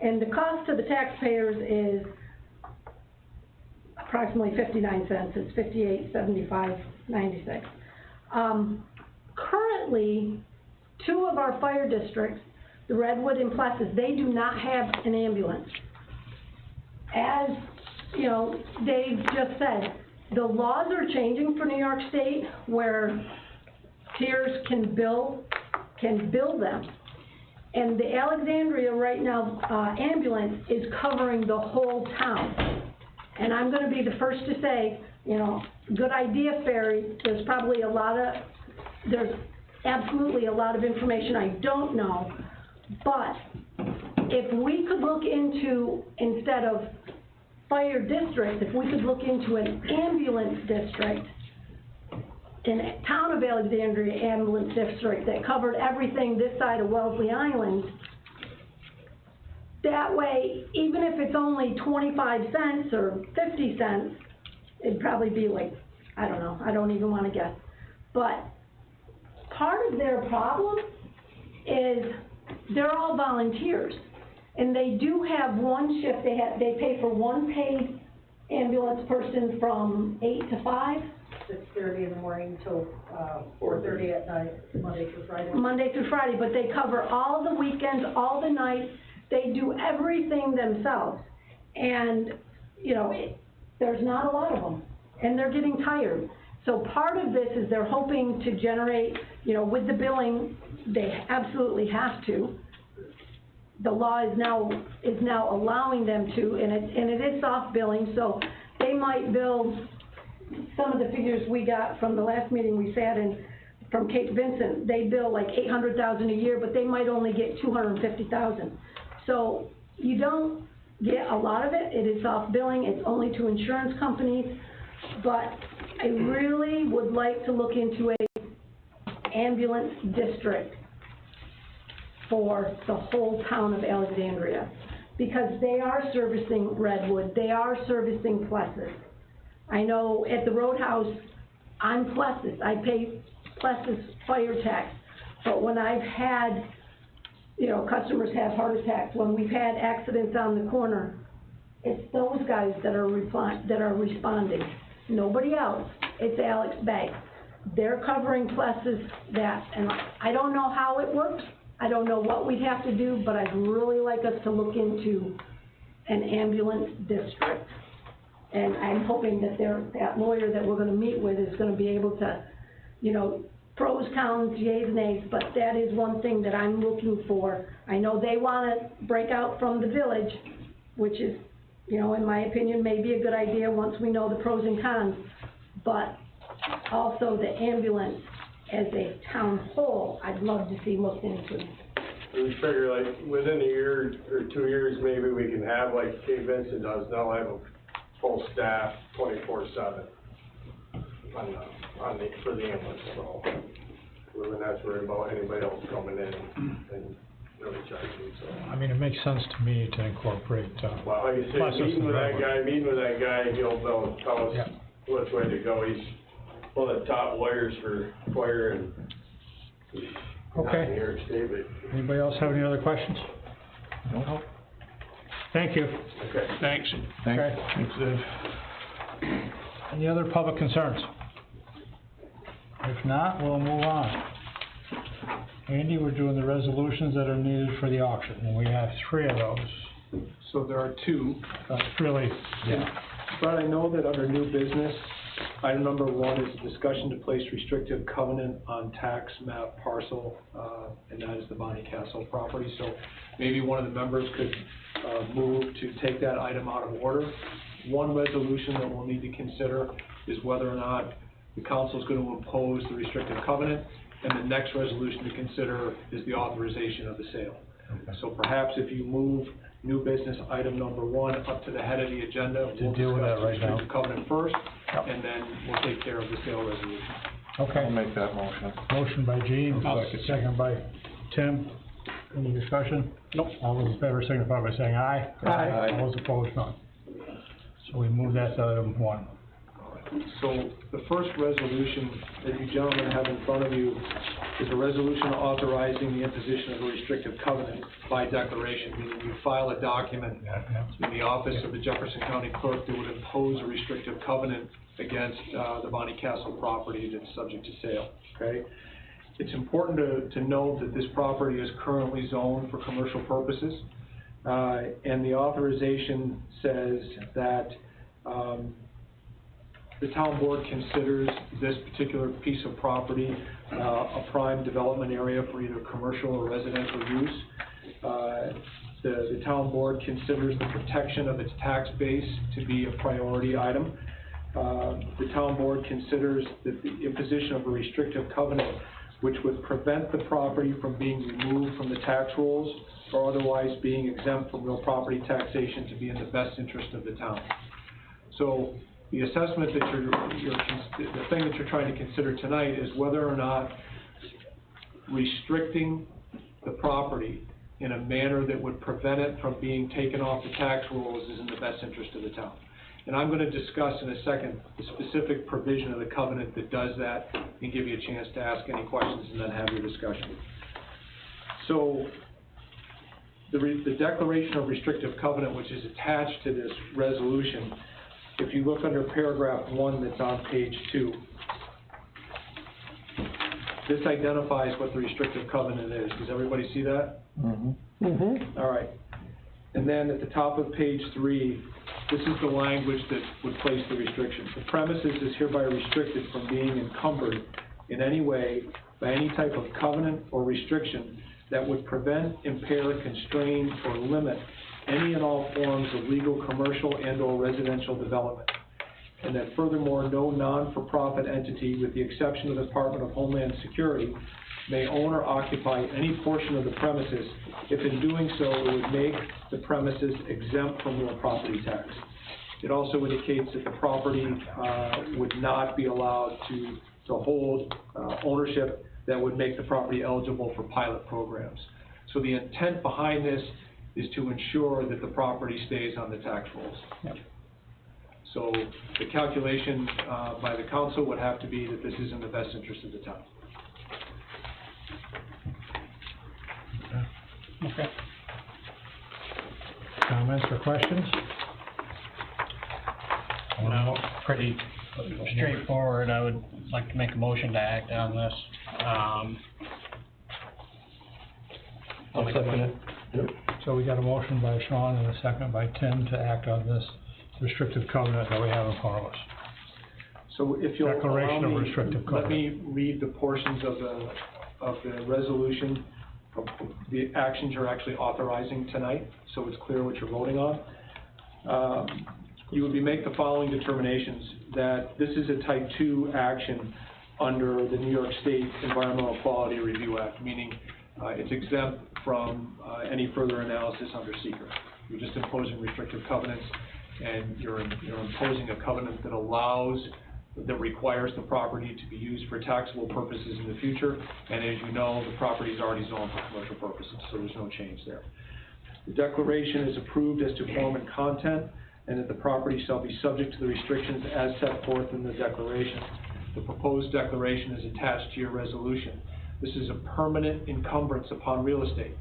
And the cost to the taxpayers is approximately 59 cents. It's 58.75.96. Currently, 2 of our fire districts, the Redwood and Plessis, they do not have an ambulance. As, you know, Dave just said, the laws are changing for New York State where tiers can bill them. And the Alexandria right now, ambulance is covering the whole town. And I'm gonna be the first to say, you know, good idea, Ferry, there's absolutely a lot of information I don't know, but if we could look into, instead of fire districts, if we could look into an ambulance district, in a town of Alexandria ambulance district that covered everything this side of Wellesley Island, that way, even if it's only 25 cents or 50 cents, it'd probably be like, I don't know, I don't even wanna guess. But part of their problem is they're all volunteers. And they do have 1 shift, they pay for 1 paid ambulance person from 8 to 5. 6:30 in the morning till, 4:30 at night, Monday through Friday. Monday through Friday, but they cover all the weekends, all the nights, they do everything themselves. And, you know, there's not a lot of them, and they're getting tired. So part of this is they're hoping to generate, you know, with the billing, they absolutely have to. The law is now allowing them to, and it is soft billing, so they might bill, some of the figures we got from the last meeting we sat in, from Cape Vincent, they bill like $800,000 a year, but they might only get $250,000. So you don't get a lot of it. It is soft billing. It's only to insurance companies, but I really would like to look into a ambulance district for the whole town of Alexandria, because they are servicing Redwood, they are servicing Plessis. I know at the Roadhouse, I'm Plessis, I pay Plessis fire tax, but when I've had, you know, customers have heart attacks, when we've had accidents on the corner, it's those guys that are responding, nobody else, it's Alex Bay. They're covering Plessis and I don't know how it works, I don't know what we'd have to do, but I'd really like us to look into an ambulance district. And I'm hoping that that lawyer that we're gonna meet with is gonna be able to, you know, pros, cons, yays, nays, but that is one thing that I'm looking for. I know they wanna break out from the village, which is, you know, in my opinion, may be a good idea once we know the pros and cons, but also the ambulance as a town whole, I'd love to see looked into. We figure like within a year or 2 years, maybe we can have, like Cape Vincent does now, have a full staff 24/7 for the ambulance, so we wouldn't have to worry about anybody else coming in and really charging, so. I mean, it makes sense to me to incorporate, Well, like you say, Plessis meeting and with that Redwood. guy, he'll tell us Yeah. which way to go. He's one of the top lawyers for fire and not Okay. in New York State, but. Anybody else have any other questions? No. Thank you. Okay. Thanks. Okay. Thanks, Dave. Any other public concerns? If not, we'll move on. Andy, we're doing the resolutions that are needed for the auction, and we have 3 of those. So there are two. That's really, But I know that under new business, item number 1 is a discussion to place restrictive covenant on tax map parcel, and that is the Bonnie Castle property. So maybe one of the members could, move to take that item out of order. One resolution that we'll need to consider is whether or not the council is going to impose the restrictive covenant, and the next resolution to consider is the authorization of the sale. So perhaps if you move new business item number 1 up to the head of the agenda, we'll deal with that discuss the right now. restrictive covenant first, and then we'll take care of the sale resolution. okay. I'll make that motion. Motion by Gene, second by Tim. Any discussion? Nope. All those in favor signify by saying aye. Aye. All those opposed, none. So we move that to item 1. So the first resolution that you gentlemen have in front of you is a resolution authorizing the imposition of a restrictive covenant by declaration, meaning you file a document in the office of the Jefferson County Clerk that would impose a restrictive covenant against the Bonnie Castle property that's subject to sale, okay? It's important to note that this property is currently zoned for commercial purposes, and the authorization says that the town board considers this particular piece of property a prime development area for either commercial or residential use. The town board considers the protection of its tax base to be a priority item. The town board considers that the imposition of a restrictive covenant which would prevent the property from being removed from the tax rolls or otherwise being exempt from real property taxation to be in the best interest of the town. So the assessment that the thing that you're trying to consider tonight is whether or not restricting the property in a manner that would prevent it from being taken off the tax rolls is in the best interest of the town. And I'm going to discuss in a second the specific provision of the covenant that does that and give you a chance to ask any questions and then have your discussion. So the declaration of restrictive covenant, which is attached to this resolution, if you look under paragraph 1 that's on page 2, this identifies what the restrictive covenant is. Does everybody see that? Mm-hmm. Mm-hmm. All right. And then at the top of page 3, this is the language that would place the restrictions. The premises is hereby restricted from being encumbered in any way by any type of covenant or restriction that would prevent, impair, constrain, or limit any and all forms of legal, commercial, and/or residential development. And that furthermore, no non-for-profit entity, with the exception of the Department of Homeland Security, may own or occupy any portion of the premises if in doing so it would make the premises exempt from real property tax. It also indicates that the property would not be allowed to hold ownership that would make the property eligible for pilot programs. So the intent behind this is to ensure that the property stays on the tax rolls. Yep. So the calculation by the council would have to be that this is in the best interest of the town. Okay. Comments or questions? No, pretty straightforward. I would like to make a motion to act on this. I'll second it. Yep. So we got a motion by Sean and a second by Tim to act on this restrictive covenant that we have in front of us. So if you'll Declaration allow of me, restrictive let covenant. me read the portions of the resolution, of the actions you're actually authorizing tonight, so it's clear what you're voting on. You would make the following determinations: that this is a type 2 action under the New York State Environmental Quality Review Act, meaning it's exempt from any further analysis under seeker. You're just imposing restrictive covenants, and you're imposing a covenant that requires the property to be used for taxable purposes in the future, and as you know, the property is already zoned for commercial purposes, so there's no change there. The declaration is approved as to form and content, and that the property shall be subject to the restrictions as set forth in the declaration. The proposed declaration is attached to your resolution. This is a permanent encumbrance upon real estate.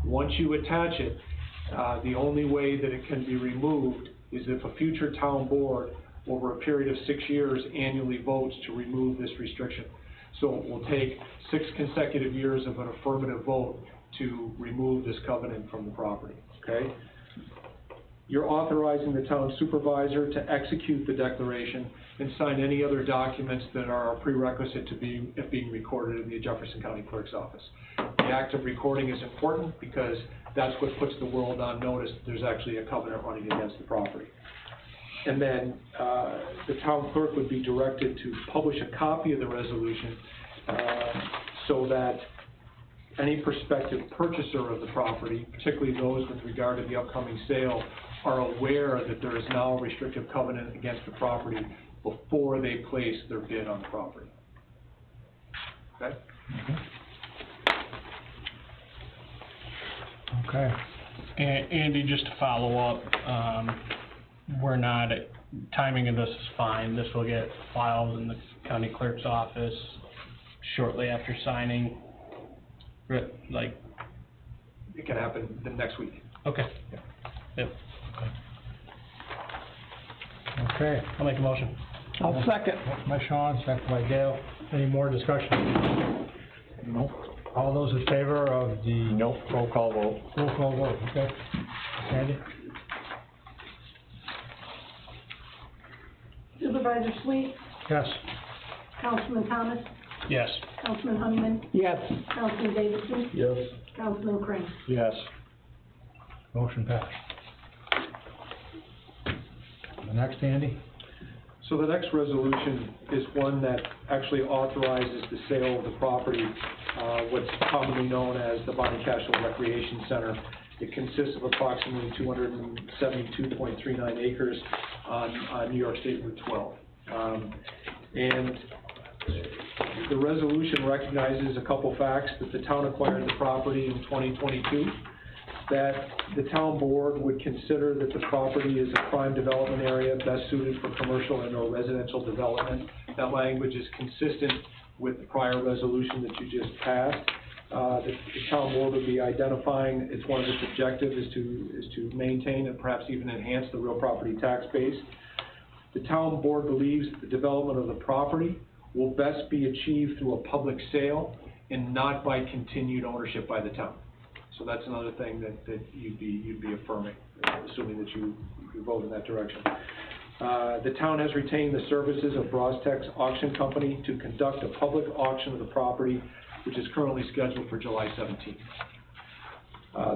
Once you attach it, the only way that it can be removed is if a future town board, over a period of 6 years, annually votes to remove this restriction. So it will take 6 consecutive years of an affirmative vote to remove this covenant from the property, okay? You're authorizing the town supervisor to execute the declaration and sign any other documents that are a prerequisite to being recorded in the Jefferson County Clerk's office. The act of recording is important because that's what puts the world on notice that there's actually a covenant running against the property. And then, the town clerk would be directed to publish a copy of the resolution, so that any prospective purchaser of the property, particularly those with regard to the upcoming sale, are aware that there is now a restrictive covenant against the property before they place their bid on the property. Okay? Okay. And Andy, just to follow up, we're not, timing of this is fine. This will get filed in the county clerk's office shortly after signing, like? It can happen the next week. Okay. Yep. Okay. I'll make a motion. I'll second. Motion by Sean, second by Dale. Any more discussion? Nope. All those in favor of the? Nope, roll call vote. Roll call vote, okay. Sandy? Supervisor Sweet, Yes. Councilman Thomas, Yes. Councilman Honeyman, Yes. Councilman Davidson, Yes. Councilman Crane. Yes. Motion passed. The next, Andy? So the next resolution is one that actually authorizes the sale of the property, what's commonly known as the Bonnie Cashel Recreation Center. It consists of approximately 272.39 acres on New York State Route 12. And the resolution recognizes a couple facts: that the town acquired the property in 2022, that the town board would consider that the property is a prime development area best suited for commercial and or residential development. That language is consistent with the prior resolution that you just passed. The town board would be identifying, it's one of its objectives is to maintain and perhaps even enhance the real property tax base. The town board believes that the development of the property will best be achieved through a public sale and not by continued ownership by the town. So that's another thing that you'd be affirming, assuming that you vote in that direction. The town has retained the services of Brostech's Auction Company to conduct a public auction of the property, which is currently scheduled for July 17th.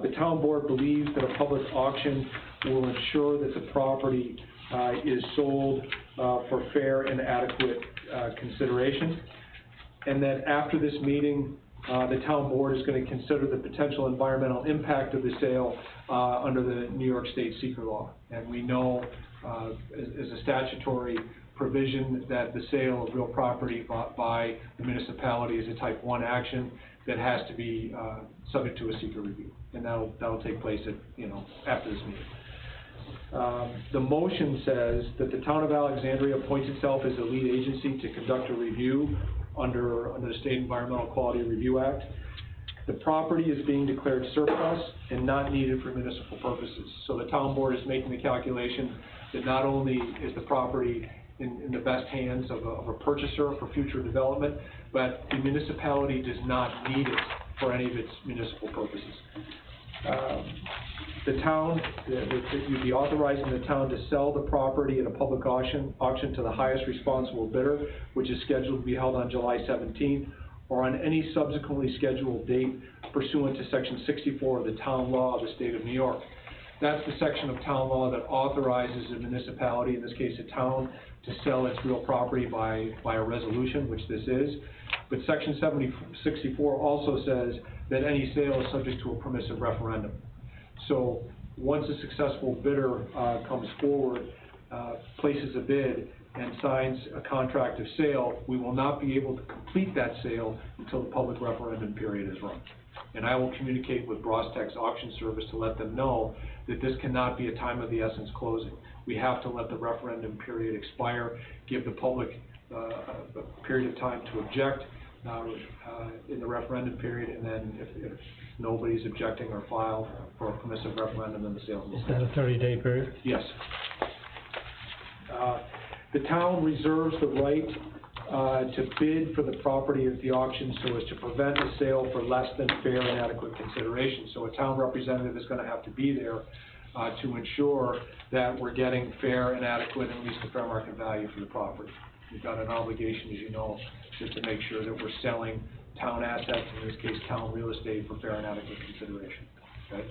The town board believes that a public auction will ensure that the property is sold for fair and adequate consideration, and that after this meeting, the town board is going to consider the potential environmental impact of the sale under the New York State secret law. And we know as a statutory provision that the sale of real property by the municipality is a type 1 action that has to be subject to a secret review. And that'll take place after this meeting. The motion says that the town of Alexandria appoints itself as the lead agency to conduct a review under the State Environmental Quality Review Act. The property is being declared surplus and not needed for municipal purposes. So the town board is making the calculation that not only is the property in the best hands of a purchaser for future development, but the municipality does not need it for any of its municipal purposes. You'd be authorizing the town to sell the property at a public auction to the highest responsible bidder, which is scheduled to be held on July 17th, or on any subsequently scheduled date pursuant to Section 64 of the Town Law of the State of New York. That's the section of town law that authorizes a municipality, in this case a town, to sell its real property by a resolution, which this is. But Section 64 also says that any sale is subject to a permissive referendum. So once a successful bidder comes forward, places a bid, and signs a contract of sale, we will not be able to complete that sale until the public referendum period is run. And I will communicate with Brostech's auction service to let them know that this cannot be a time of the essence closing. We have to let the referendum period expire, give the public a period of time to object in the referendum period, and then if nobody's objecting or file for a permissive referendum, then the sale will Is that a 30-day period? Yes. The town reserves the right to bid for the property at the auction so as to prevent a sale for less than fair and adequate consideration. So a town representative is going to have to be there to ensure that we're getting fair and adequate, at least a fair market value for the property. We've got an obligation, as you know, just to make sure that we're selling town assets, in this case, town real estate, for fair and adequate consideration, okay?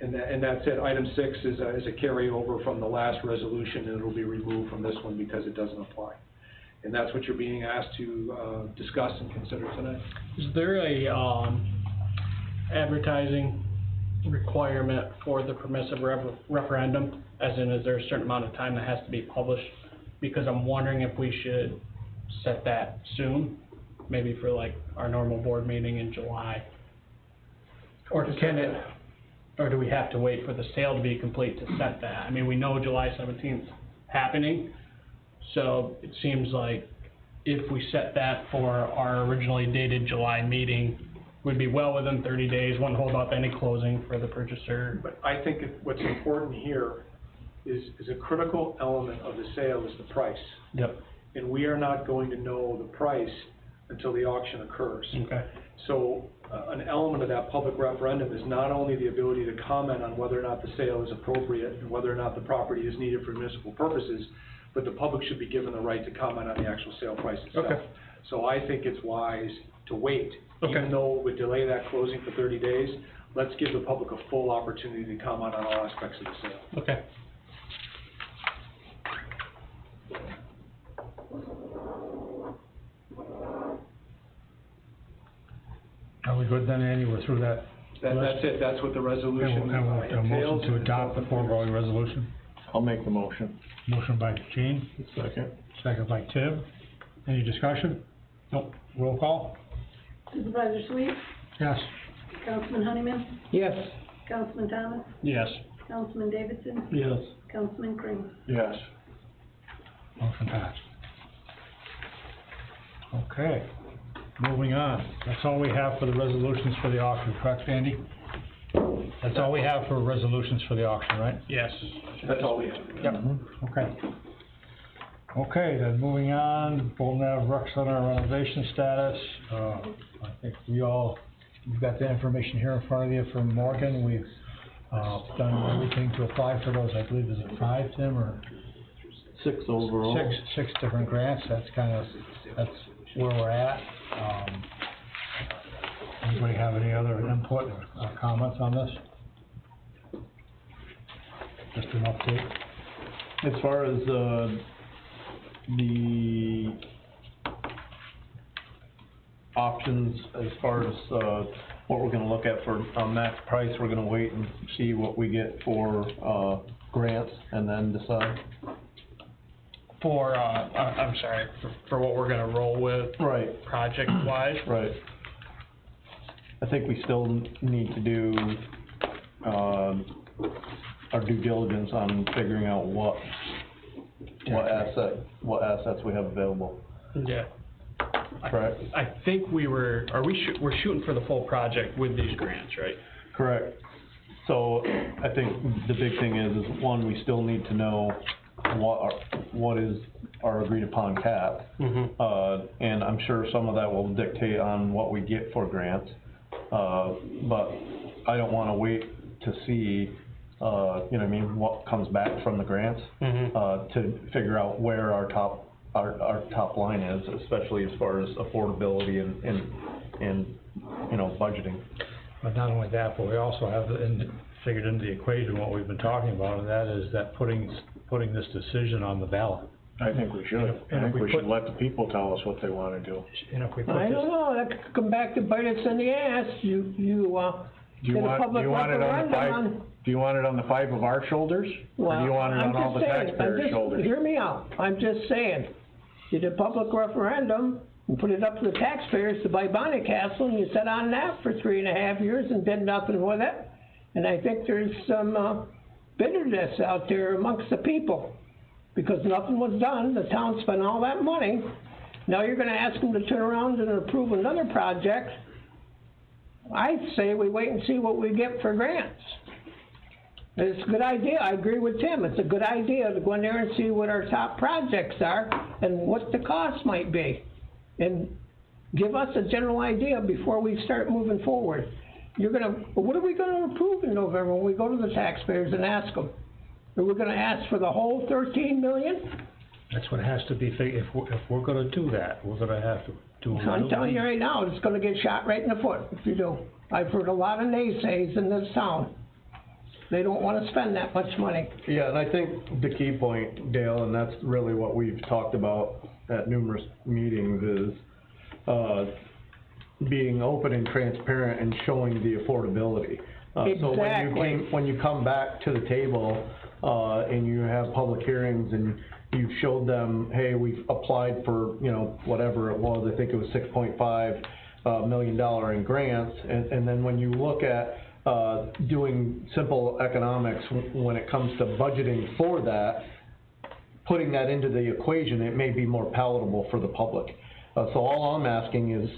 And that's it. Item 6 is a carryover from the last resolution, and it'll be removed from this one because it doesn't apply. And that's what you're being asked to discuss and consider tonight. Is there a, advertising requirement for the permissive referendum? As in, is there a certain amount of time that has to be published? Because I'm wondering if we should set that soon, maybe for like our normal board meeting in July. Or or do we have to wait for the sale to be complete to set that? I mean, we know July 17th happening, so it seems like if we set that for our originally dated July meeting, we'd be well within 30 days, wouldn't hold up any closing for the purchaser. But I think what's important here is a critical element of the sale is the price. Yep. And we are not going to know the price until the auction occurs. Okay. So an element of that public referendum is not only the ability to comment on whether or not the sale is appropriate and whether or not the property is needed for municipal purposes, but the public should be given the right to comment on the actual sale price itself. Okay. So I think it's wise to wait. Okay. Even though it would delay that closing for 30 days, let's give the public a full opportunity to comment on all aspects of the sale. Okay. Are we good then, Andy? We're through that? That's it, that's what the resolution And we'll a entails. motion to adopt the foregoing resolution? I'll make the motion. Motion by Gene, Second. second by Tim. Any discussion? Nope. Roll call? Supervisor Sweet? Yes. Councilman Honeyman? Yes. Councilman Thomas? Yes. Councilman Davidson? Yes. Councilman Crane? Yes. Motion passed. Okay, moving on. That's all we have for the resolutions for the auction, correct, Andy? That's all we have for resolutions for the auction, right? Yes. That's all we have. Yep. Okay. Okay, then moving on, Bolton Ave Rec Center renovation status. I think you've got the information here in front of you from Morgan. We've, done everything to apply for those, I believe, is it 5, Tim, or? 6 overall. Six different grants, that's where we're at. Anybody have any other input or comments on this? Just an update. As far as, the options, as far as, what we're gonna look at for, max price, we're gonna wait and see what we get for, grants and then decide. For, I'm sorry, for what we're gonna roll with. Right. Project-wise. Right. I think we still need to do, our due diligence on figuring out what assets we have available. Yeah. Correct? I think we're shooting for the full project with these grants, right? Correct. So, I think the big thing is one, we still need to know what is our agreed upon cap. Mm-hmm. And I'm sure some of that will dictate on what we get for grants. But I don't wanna wait to see, you know what I mean, what comes back from the grants, to figure out where our top line is, especially as far as affordability and you know, budgeting. But not only that, but we also have figured into the equation what we've been talking about, and that is that putting this decision on the ballot. I think we should. I think we should let the people tell us what they wanna do. And if we put I this, don't know, that could come back to bite us in the ass. Do you want it on the 5 of our shoulders? Or do you want it on all the taxpayers' shoulders? Hear me out, I'm just saying, did a public referendum and put it up to the taxpayers to buy Bonnet Castle, and you sat on that for 3.5 years and did nothing with it. And I think there's some, bitterness out there amongst the people, because nothing was done, the town spent all that money. Now you're gonna ask them to turn around and approve another project. I'd say we wait and see what we get for grants. It's a good idea, I agree with Tim, it's a good idea to go in there and see what our top projects are and what the cost might be. And give us a general idea before we start moving forward. what are we gonna approve in November when we go to the taxpayers and ask them? Are we gonna ask for the whole 13 million? That's what has to be, if we're gonna do that, we're gonna have to do. I'm telling you right now, it's gonna get shot right in the foot if you do. I've heard a lot of naysays in this town. They don't wanna spend that much money. Yeah, and I think the key point, Dale, and that's really what we've talked about at numerous meetings is, being open and transparent and showing the affordability. So when you come back to the table, and you have public hearings and you've showed them, hey, we've applied for, you know, whatever it was, I think it was $6.5 million in grants, and then when you look at, doing simple economics when it comes to budgeting for that, putting that into the equation, it may be more palatable for the public. So all I'm asking is,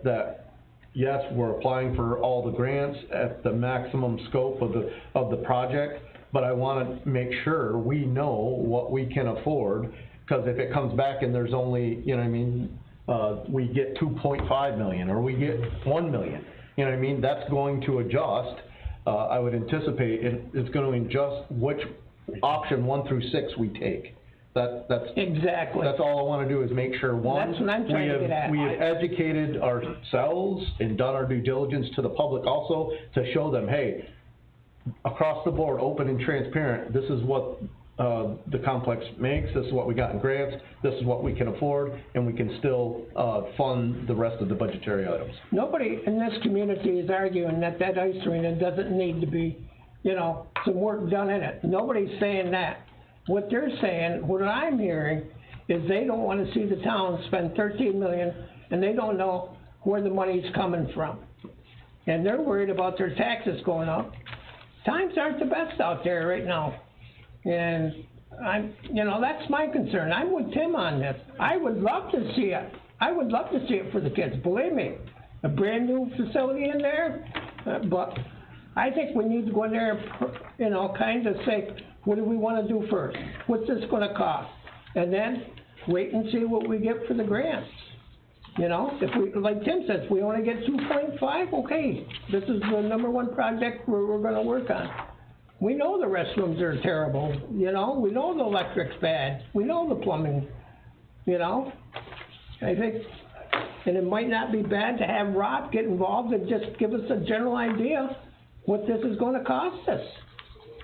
that, yes, we're applying for all the grants at the maximum scope of the project, but I wanna make sure we know what we can afford, cause if it comes back and there's only, you know what I mean, we get 2.5 million, or we get 1 million, you know what I mean, that's going to adjust. I would anticipate it's gonna adjust which option 1 through 6 we take. That's Exactly. That's all I wanna do is make sure, one, That's what I'm trying to get at. we have educated ourselves and done our due diligence to the public also, to show them, hey, across the board, open and transparent, this is what, the complex makes, this is what we got in grants, this is what we can afford, and we can still, fund the rest of the budgetary items. Nobody in this community is arguing that ice arena doesn't need to be, you know, some work done in it. Nobody's saying that. What they're saying, what I'm hearing, is they don't wanna see the town spend 13 million, and they don't know where the money's coming from. And they're worried about their taxes going up. Times aren't the best out there right now. And you know, that's my concern. I'm with Tim on this. I would love to see it. I would love to see it for the kids, believe me. A brand new facility in there, but I think we need to go in there, you know, kind of say, what do we wanna do first? What's this gonna cost? And then wait and see what we get for the grants. You know, if we, like Tim says, we only get 2.5, okay, this is the #1 project we're gonna work on. We know the restrooms are terrible, you know, we know the electric's bad, we know the plumbing, you know? I think, and it might not be bad to have Rob get involved and just give us a general idea what this is gonna cost us.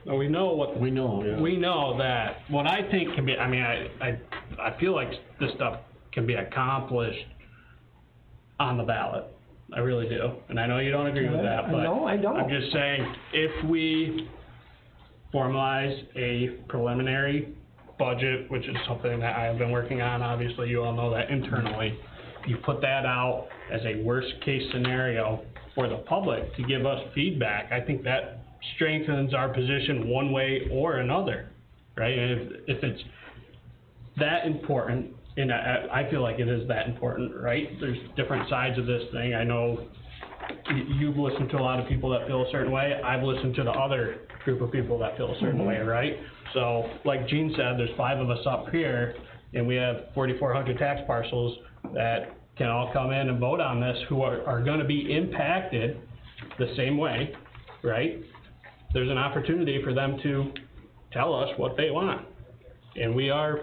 Well, we know what. We know, yeah. We know that, what I think can be, I mean, I feel like this stuff can be accomplished on the ballot. I really do, and I know you don't agree with that, but. No, I don't. I'm just saying, if we formalize a preliminary budget, which is something that I have been working on, obviously you all know that internally, you put that out as a worst-case scenario for the public to give us feedback, I think that strengthens our position one way or another, right? And if it's that important, and I feel like it is that important, right? There's different sides of this thing. I know you've listened to a lot of people that feel a certain way. I've listened to the other group of people that feel a certain way, right? So, like Gene said, there's 5 of us up here, and we have 4,400 tax parcels that can all come in and vote on this, who are gonna be impacted the same way, right? There's an opportunity for them to tell us what they want, and we are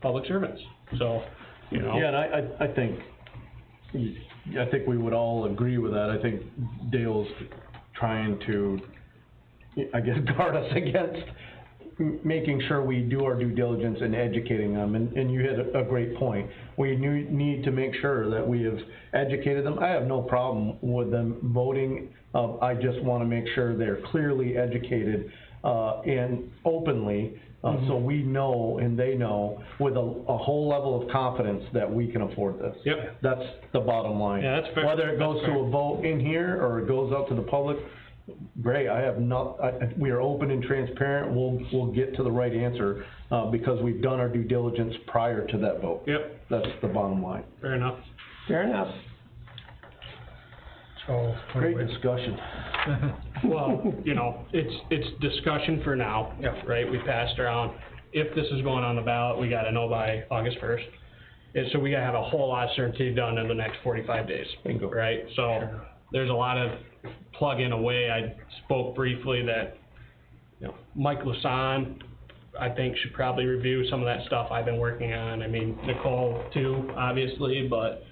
public servants, so, you know. Yeah, and I think we would all agree with that. I think Dale's trying to, I guess, guard us against making sure we do our due diligence and educating them, and you hit a great point. We need to make sure that we have educated them. I have no problem with them voting. I just wanna make sure they're clearly educated, and openly, so we know and they know with a whole level of confidence that we can afford this. Yep. That's the bottom line. Yeah, that's fair. Whether it goes That's to fair. a vote in here or it goes out to the public, great, we are open and transparent, we'll get to the right answer, because we've done our due diligence prior to that vote. Yep. That's the bottom line. Fair enough. Fair enough. So. Great discussion. Well, you know, it's discussion for now. Yeah. Right, we passed around, if this is going on the ballot, we gotta know by August 1st. And so we gotta have a whole lot of certainty done in the next 45 days. Bingo. Right, so, there's a lot of plug-in away. I spoke briefly that, you know, Mike Lasan, I think, should probably review some of that stuff I've been working on. I mean, Nicole too, obviously, but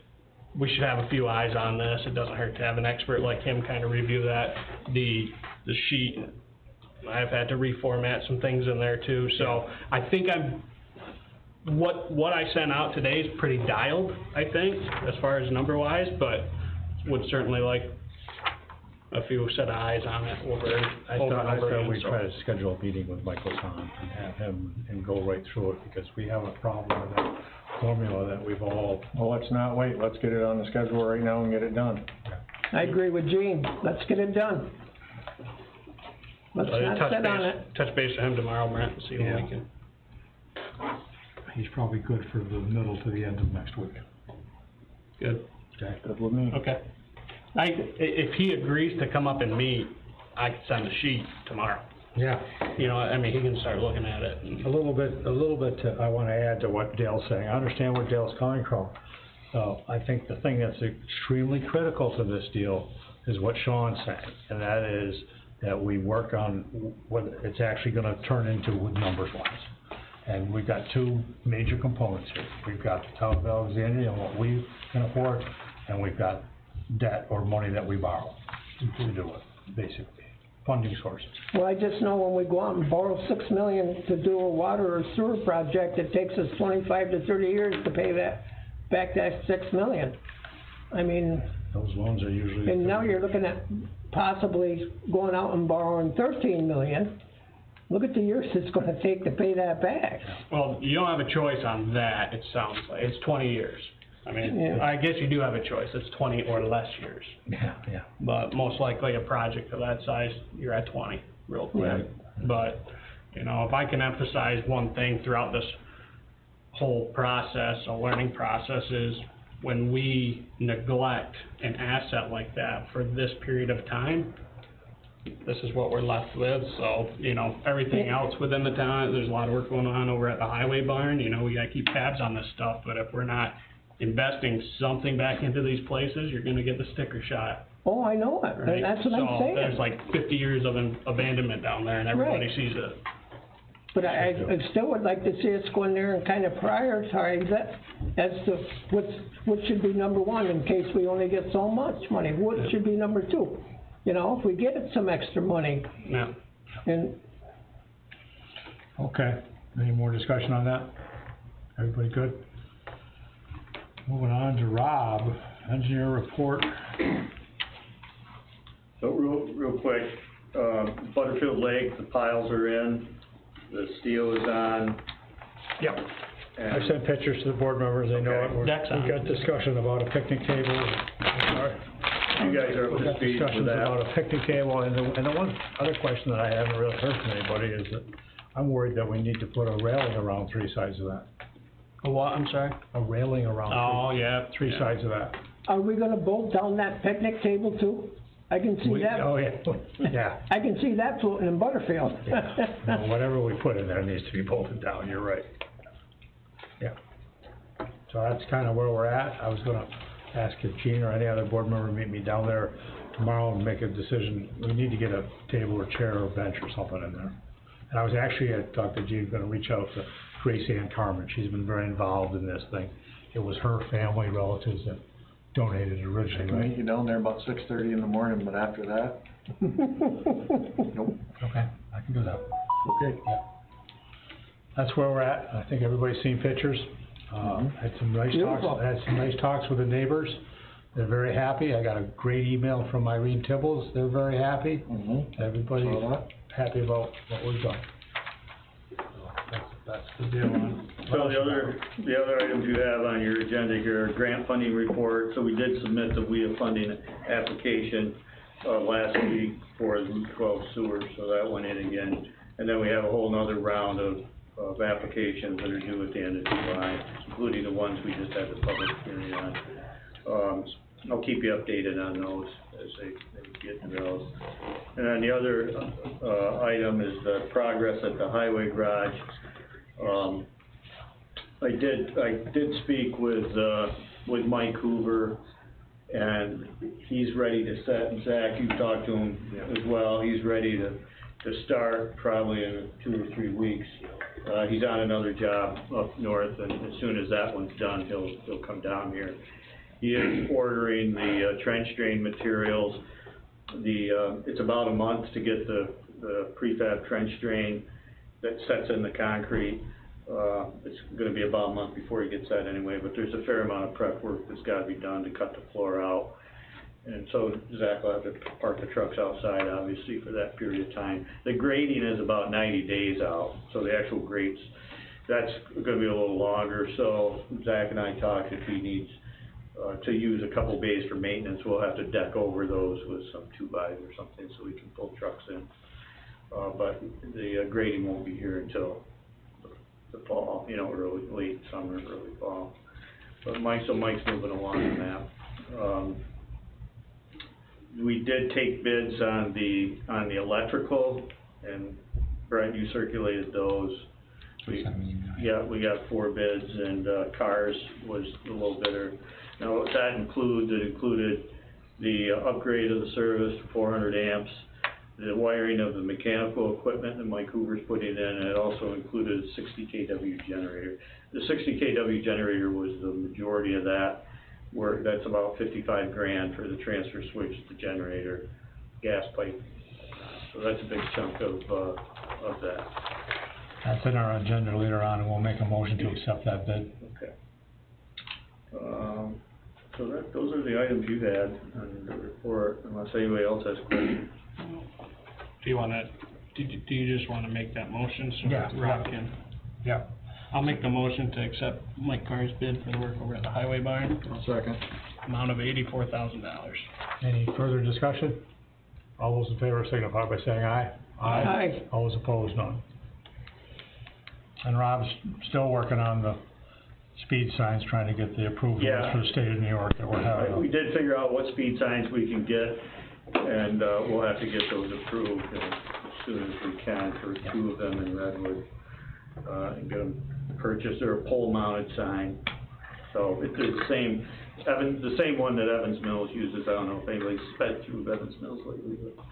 we should have a few eyes on this. It doesn't hurt to have an expert like him kind of review that. The sheet, I've had to reformat some things in there too, so I think what I sent out today is pretty dialed, I think, as far as number-wise, but would certainly like a few set of eyes on it I thought again, we'd so. try to schedule a meeting with Michael Son and have him and go right through it, because we have a problem with that formula that we've all. Well, let's not wait, let's get it on the schedule right now and get it done. I agree with Gene, let's get it done. Let's not sit on it. Touch base with him tomorrow, Brent, and see when we can. He's probably good for the middle to the end of next week. Good. Okay. Good with me. Okay. If he agrees to come up and meet, I can send the sheet tomorrow. Yeah. You know, I mean, he can start looking at it. A little bit, I wanna add to what Dale's saying. I understand where Dale's coming from. I think the thing that's extremely critical to this deal is what Sean's saying, and that is that we work on what it's actually gonna turn into with numbers wise. And we've got two major components here. We've got the town of Alexandria and what we can afford, and we've got debt or money that we borrow to do it, basically, funding sources. Well, I just know when we go out and borrow $6 million to do a water or sewer project, it takes us 25 to 30 years to pay back that $6 million. I mean. Those loans are usually. And now you're looking at possibly going out and borrowing $13 million. Look at the years it's gonna take to pay that back. Well, you don't have a choice on that, it sounds like. It's 20 years. I mean, Yeah. I guess you do have a choice. It's 20 or less years. Yeah. But most likely a project of that size, you're at 20 real quick. Yeah. But, you know, if I can emphasize one thing throughout this whole process, a learning process, is when we neglect an asset like that for this period of time, this is what we're left with. So, you know, everything else within the town, there's a lot of work going on over at the highway barn. You know, we gotta keep tabs on this stuff, but if we're not investing something back into these places, you're gonna get the sticker shot. Oh, I know it, Right? and that's what I'm So saying. there's like 50 years of abandonment down there and everybody Right. sees it. But I still would like to see us go in there and kind of prioritize it as to what should be number one in case we only get so much money. What should be number two? You know, if we get some extra money. Yeah. And. Okay, any more discussion on that? Everybody good? Moving on to Rob, engineer report. So real quick, Butterfield Lake, the piles are in, the steel is on. Yep. And I sent pictures to the board members, they know it. Okay. Deck's on. We got discussion about a picnic table. Sorry. you guys are up We to got speed with discussions that. about a picnic table, and the one other question that I haven't really heard from anybody is that I'm worried that we need to put a railing around three sides of that. A what, I'm sorry? A railing around Oh, yeah. three yeah. sides of that. Are we gonna bolt down that picnic table too? I can see that. Oh, yeah, yeah. I can see that floating in Butterfield. No, whatever we put in there needs to be bolted down, you're right. Yeah. So that's kinda where we're at. I was gonna ask if Gene or any other board member meet me down there tomorrow and make a decision. We need to get a table or chair or bench or something in there. And I was actually, I talked to Gene, gonna reach out to Grace Ann Carmen. She's been very involved in this thing. It was her family relatives that donated I originally, can right? meet you down there about 6:30 in the morning, but after that, nope. Okay, I can do that. Okay. Yeah. That's where we're at. I think everybody's seen pictures. Had some nice talks, Beautiful. had some nice talks with the neighbors. They're very happy. I got a great email from Irene Tibbles. They're very happy. Everybody's Saw that. happy about what we've done. That's the deal on. So the other items you have on your agenda here, grant funding report. So we did submit the WIA funding application, last week for Route 12 sewer, so that went in again. And then we have a whole nother round of applications that are due at the end of July, including the ones we just had the public hearing on. I'll keep you updated on those as they get to those. And then the other, item is the progress at the highway garage. I did speak with Mike Hoover, and he's ready to set, and Zach, you've talked to him as well, he's ready to start probably in 2 or 3 weeks. He's on another job up north, and as soon as that one's done, he'll come down here. He is ordering the trench drain materials. It's about a month to get the prefab trench drain that sets in the concrete. It's gonna be about a month before he gets that anyway, but there's a fair amount of prep work that's gotta be done to cut the floor out. And so Zach will have to park the trucks outside, obviously, for that period of time. The grading is about 90 days out, so the actual grates, that's gonna be a little longer, so Zach and I talked, if he needs to use a couple bays for maintenance, we'll have to deck over those with some 2x or something so we can pull trucks in. But the grading won't be here until the fall, you know, late summer, early fall. But Mike's moving along on that. We did take bids on the electrical, and Brett, you circulated those. We got 4 bids, and Cars was the low bidder. Now, that included the upgrade of the service to 400 amps, the wiring of the mechanical equipment that Mike Hoover's putting in, and it also included a 60 kW generator. The 60 kW generator was the majority of that. That's about 55 grand for the transfer switch, the generator, gas pipe. So that's a big chunk of that. That's in our agenda later on, and we'll make a motion to accept that bid. Okay. So those are the items you had on the report, unless anybody else has questions. Do you just wanna make that motion so Yeah. Rob can? Yeah. I'll make the motion to accept Mike Carr's bid for the work over at the highway barn. Second. Amount of $84,000. Any further discussion? All those in favor signify by saying aye. Aye. All those opposed, none. And Rob's still working on the speed signs, trying to get the approval Yeah. for the state of New York that we're having. We did figure out what speed signs we can get, and we'll have to get those approved as soon as we can for 2 of them in Redwood. And get them purchased. They're a pole-mounted sign, so it's the same one that Evans Mills uses. I don't know if anybody's sped through Evans Mills lately, but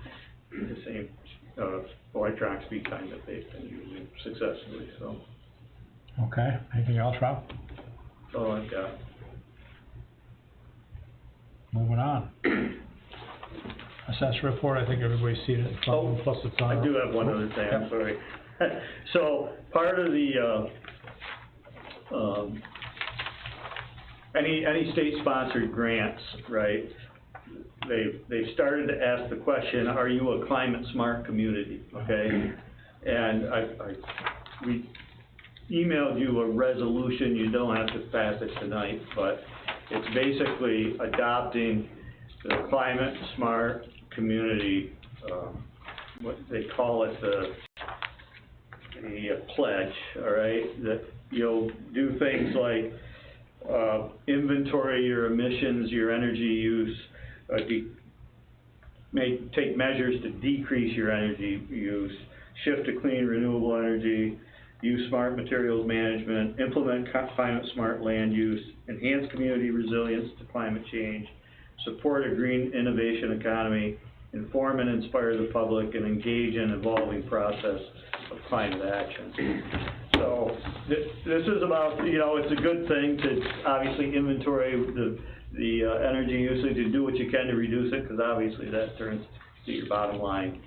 it's the same electronic speed sign that they've been using successfully. So. Okay. Anything else, Rob? That's all I've got. Moving on. Assessor report. I think everybody's seen it. Plus it's on. I do have one other thing. I'm sorry. So part of the any state-sponsored grants, right? They've started to ask the question: are you a climate smart community? Okay, and we emailed you a resolution. You don't have to pass it tonight, but it's basically adopting the climate smart community. What they call it, the pledge, all right, that you'll do things like inventory your emissions, your energy use, take measures to decrease your energy use, shift to clean renewable energy, use smart materials management, implement climate smart land use, enhance community resilience to climate change, support a green innovation economy, inform and inspire the public, and engage in evolving process of climate action. So this is about, you know, it's a good thing to obviously inventory the energy usage and do what you can to reduce it, because obviously that turns to your bottom line.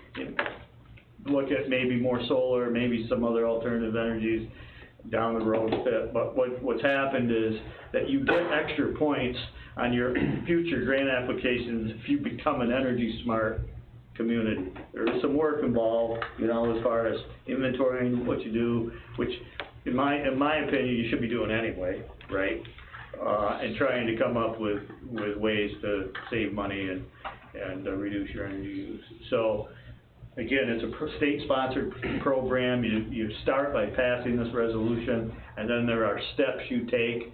Look at maybe more solar, maybe some other alternative energies down the road fit. But what's happened is that you get extra points on your future grant applications if you become an energy smart community. There is some work involved, you know, as far as inventorying what you do, which in my opinion you should be doing anyway, right? And trying to come up with ways to save money and reduce your energy use. So again, it's a state-sponsored program. You start by passing this resolution, and then there are steps you take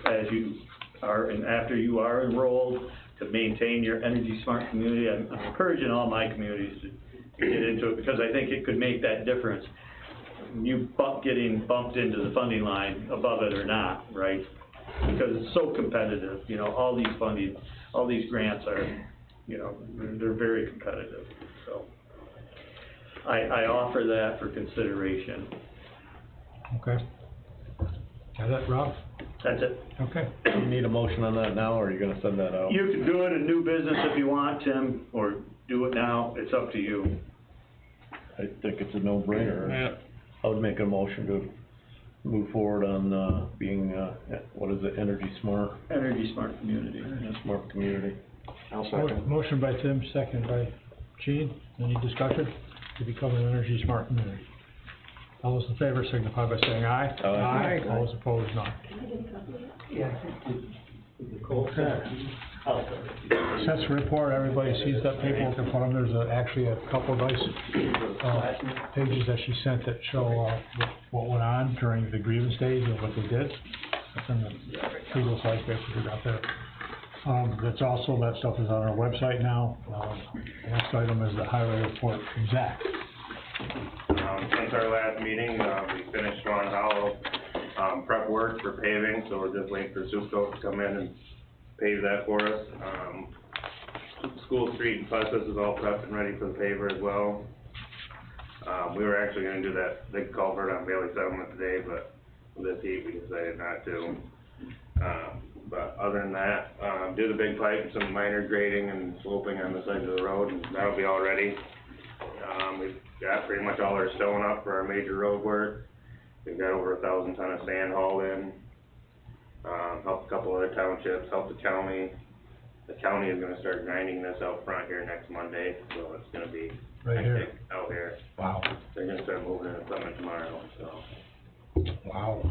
as you are and after you are enrolled to maintain your energy smart community. I'm encouraging all my communities to get into it, because I think it could make that difference. You getting bumped into the funding line above it or not, right? because it's so competitive, you know, all these funding, all these grants are, you know, they're very competitive, so. I offer that for consideration. Okay. Got it, Rob? That's it. Okay. You need a motion on that now, or are you gonna send that out? You can do it in new business if you want, Tim, or do it now, it's up to you. I think it's a no-brainer. Yeah. I would make a motion to move forward on, being, what is it, energy smart, Energy Smart Community. smart community. Motion by Tim, second by Gene. Any discussion? To become an energy smart community. All those in favor signify by saying aye. Aye. All those opposed, no. Okay. Assessor report, everybody sees that paperwork in front of them. There's actually a couple of nice, pages that she sent that show, what went on during the grievance days and what they did. That's in the legal side basically out there. That's also, that stuff is on our website now. The next item is the highway report from Zach. Since our last meeting, we finished Swan Hollow, prep work for paving, so we're just waiting for Supco to come in and pave that for us. School Street and Plessis is all prepped and ready for the paver as well. We were actually gonna do that big culvert on Bailey Settlement today, but with this heat, we decided not to. But other than that, do the big pipe and some minor grading and sloping on the side of the road, and that'll be all ready. We've got pretty much all our stone up for our major road work. We've got over 1,000 ton of sand hauled in. Helped a couple other townships, helped the county. The county is gonna start grinding this out front here next Monday, so it's gonna be Right here. hectic out here. Wow. They're gonna start moving in equipment tomorrow, so. Wow.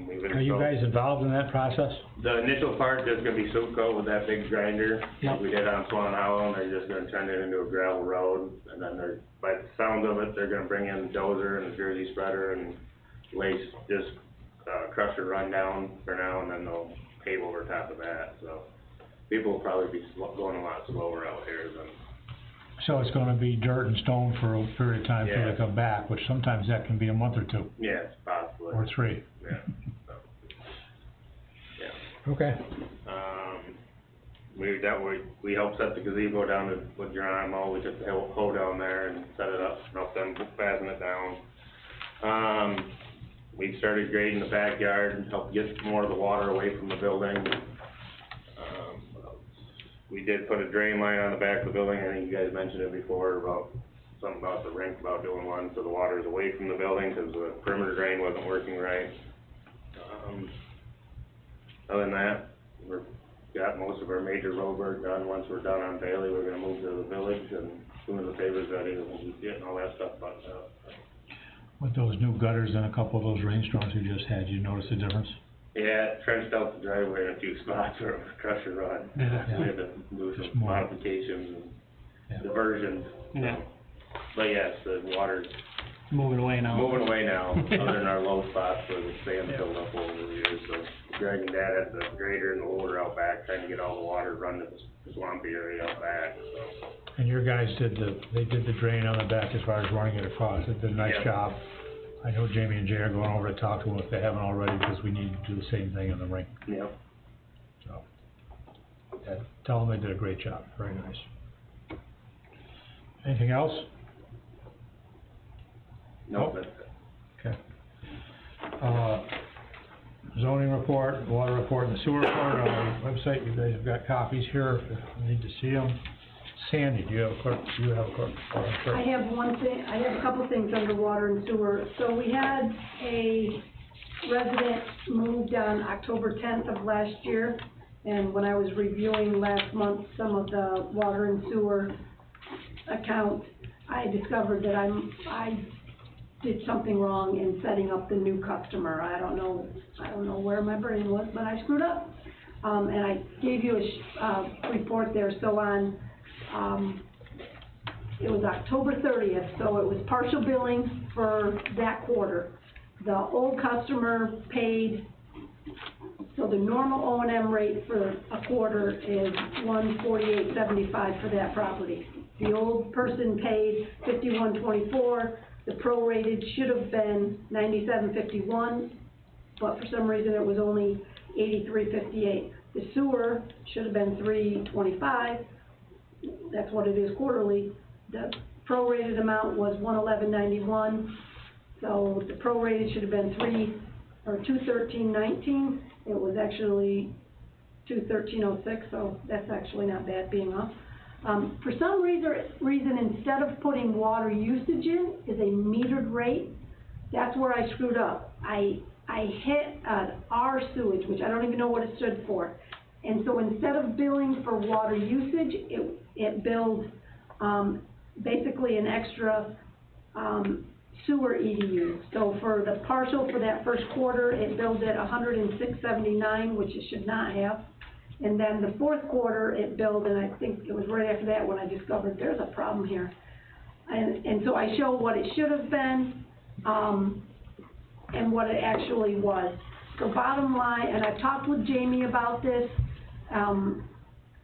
We've Are you guys involved in that process? The initial part is gonna be Supco with that big grinder, like we did on Swan Hollow, and they're just gonna turn it into a gravel road. And then they're, by the sound of it, they're gonna bring in the dozer and the Jersey spreader and lace, just, crusher rundown for now, and then they'll pave over top of that, so. People will probably be going a lot slower out here than. So it's gonna be dirt and stone for a period of time until Yeah. they come back, which sometimes that can be a month or two, Yes, possibly. or 3. Yeah, so. Yeah. Okay. We helped set the gazebo down with Geronimo. We took the hoe down there and set it up, helped them fasten it down. We started grading the backyard and helped get more of the water away from the building. We did put a drain line on the back of the building. I think you guys mentioned it before about something about the rink, about doing one so the water is away from the building because the perimeter drain wasn't working right. Other than that, we've got most of our major road work done. Once we're done on Bailey, we're gonna move to the village, and as soon as the paver's ready, we'll be getting all that stuff buttoned up. With those new gutters and a couple of those rainstorms we just had, you notice a difference? Yeah, trenched out the driveway in a few spots where it was crusher run. Yeah. We had to do Just some more. modifications and diversions. Yeah. But yes, the water's Moving away now. moving away now, other than our low spots where the sand filled up over the years, so dragging that at the grader and the loader out back, trying to get all the water run to the swampy area out back, so. And your guys did they did the drain on the back as far as running it across, they did a nice Yeah. job. I know Jamie and Jay are going over to talk to them if they haven't already, because we need to do the same thing in the rink, Yep. so. Yeah, tell them they did a great job, very nice. Anything else? Nope, Nope. that's it. Okay. Zoning report, water report, and the sewer report on our website, you guys have got copies here if you need to see them. Sandy, do you have a clerk, I have one thing, I have a couple things under water and sewer. So we had a resident moved on October 10th of last year, and when I was reviewing last month some of the water and sewer accounts, I discovered that I did something wrong in setting up the new customer. I don't know where my brain was, but I screwed up. And I gave you a report there, so on, it was October 30th, so it was partial billing for that quarter. The old customer paid, so the normal O&M rate for a quarter is $148.75 for that property. The old person paid $51.24, the prorated should have been $97.51, but for some reason it was only $83.58. The sewer should have been $3.25, that's what it is quarterly. The prorated amount was $111.91, so the prorated should have been $213.19. It was actually $213.06, so that's actually not bad being off. For some reason, instead of putting water usage in, is a metered rate. That's where I screwed up. I hit R sewage, which I don't even know what it stood for. And so instead of billing for water usage, it billed, basically an extra, sewer EDU. So for the partial for that first quarter, it billed at $106.79, which it should not have. And then the fourth quarter, it billed, and I think it was right after that when I discovered there's a problem here. And so I show what it should have been, and what it actually was. So bottom line, and I talked with Jamie about this,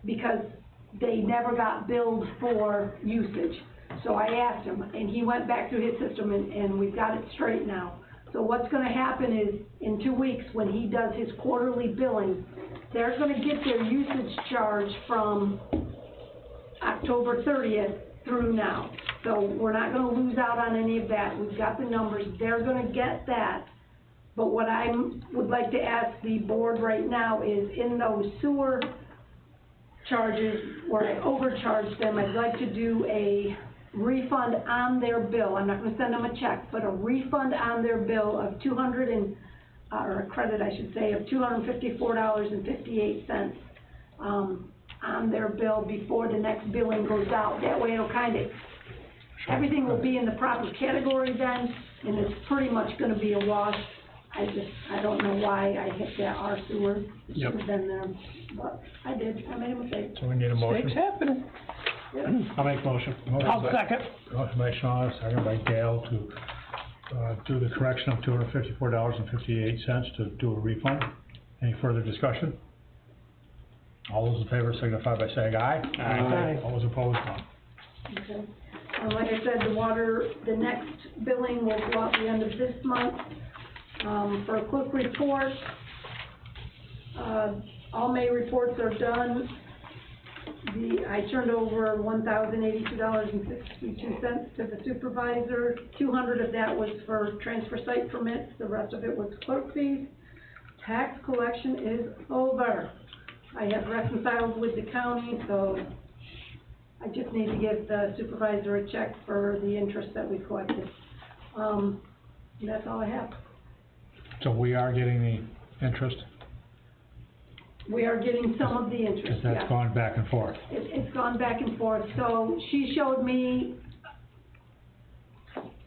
because they never got billed for usage. So I asked him, and he went back through his system, and we've got it straight now. So what's gonna happen is, in 2 weeks, when he does his quarterly billing, they're gonna get their usage charge from October 30th through now. So we're not gonna lose out on any of that. We've got the numbers. They're gonna get that. But what I would like to ask the board right now is, in those sewer charges where I overcharged them, I'd like to do a refund on their bill. I'm not gonna send them a check, but a refund on their bill of or a credit, I should say, of $254.58, on their bill before the next billing goes out. That way it'll everything will be in the proper category then, and it's pretty much gonna be a wash. I don't know why I hit that R sewer. It should have been there, but I did. I made a mistake. So we need a motion. Mistakes happen. I'll make motion. I'll second. Motion by Sean, second by Dale to, do the correction of $254.58 to do a refund. Any further discussion? All those in favor signify by saying aye. Aye. All those opposed, none. Okay. Like I said, the next billing will go out the end of this month. For a quick report, all May reports are done. I turned over $1,082.62 to the supervisor. $200 of that was for transfer site permits. The rest of it was clerk fees. Tax collection is over. I have reconciled with the county, so I just need to give the supervisor a check for the interest that we collected. And that's all I have. So we are getting the interest? We are getting some of the interest, Because that's yes. gone back and forth. It's gone back and forth. So she showed me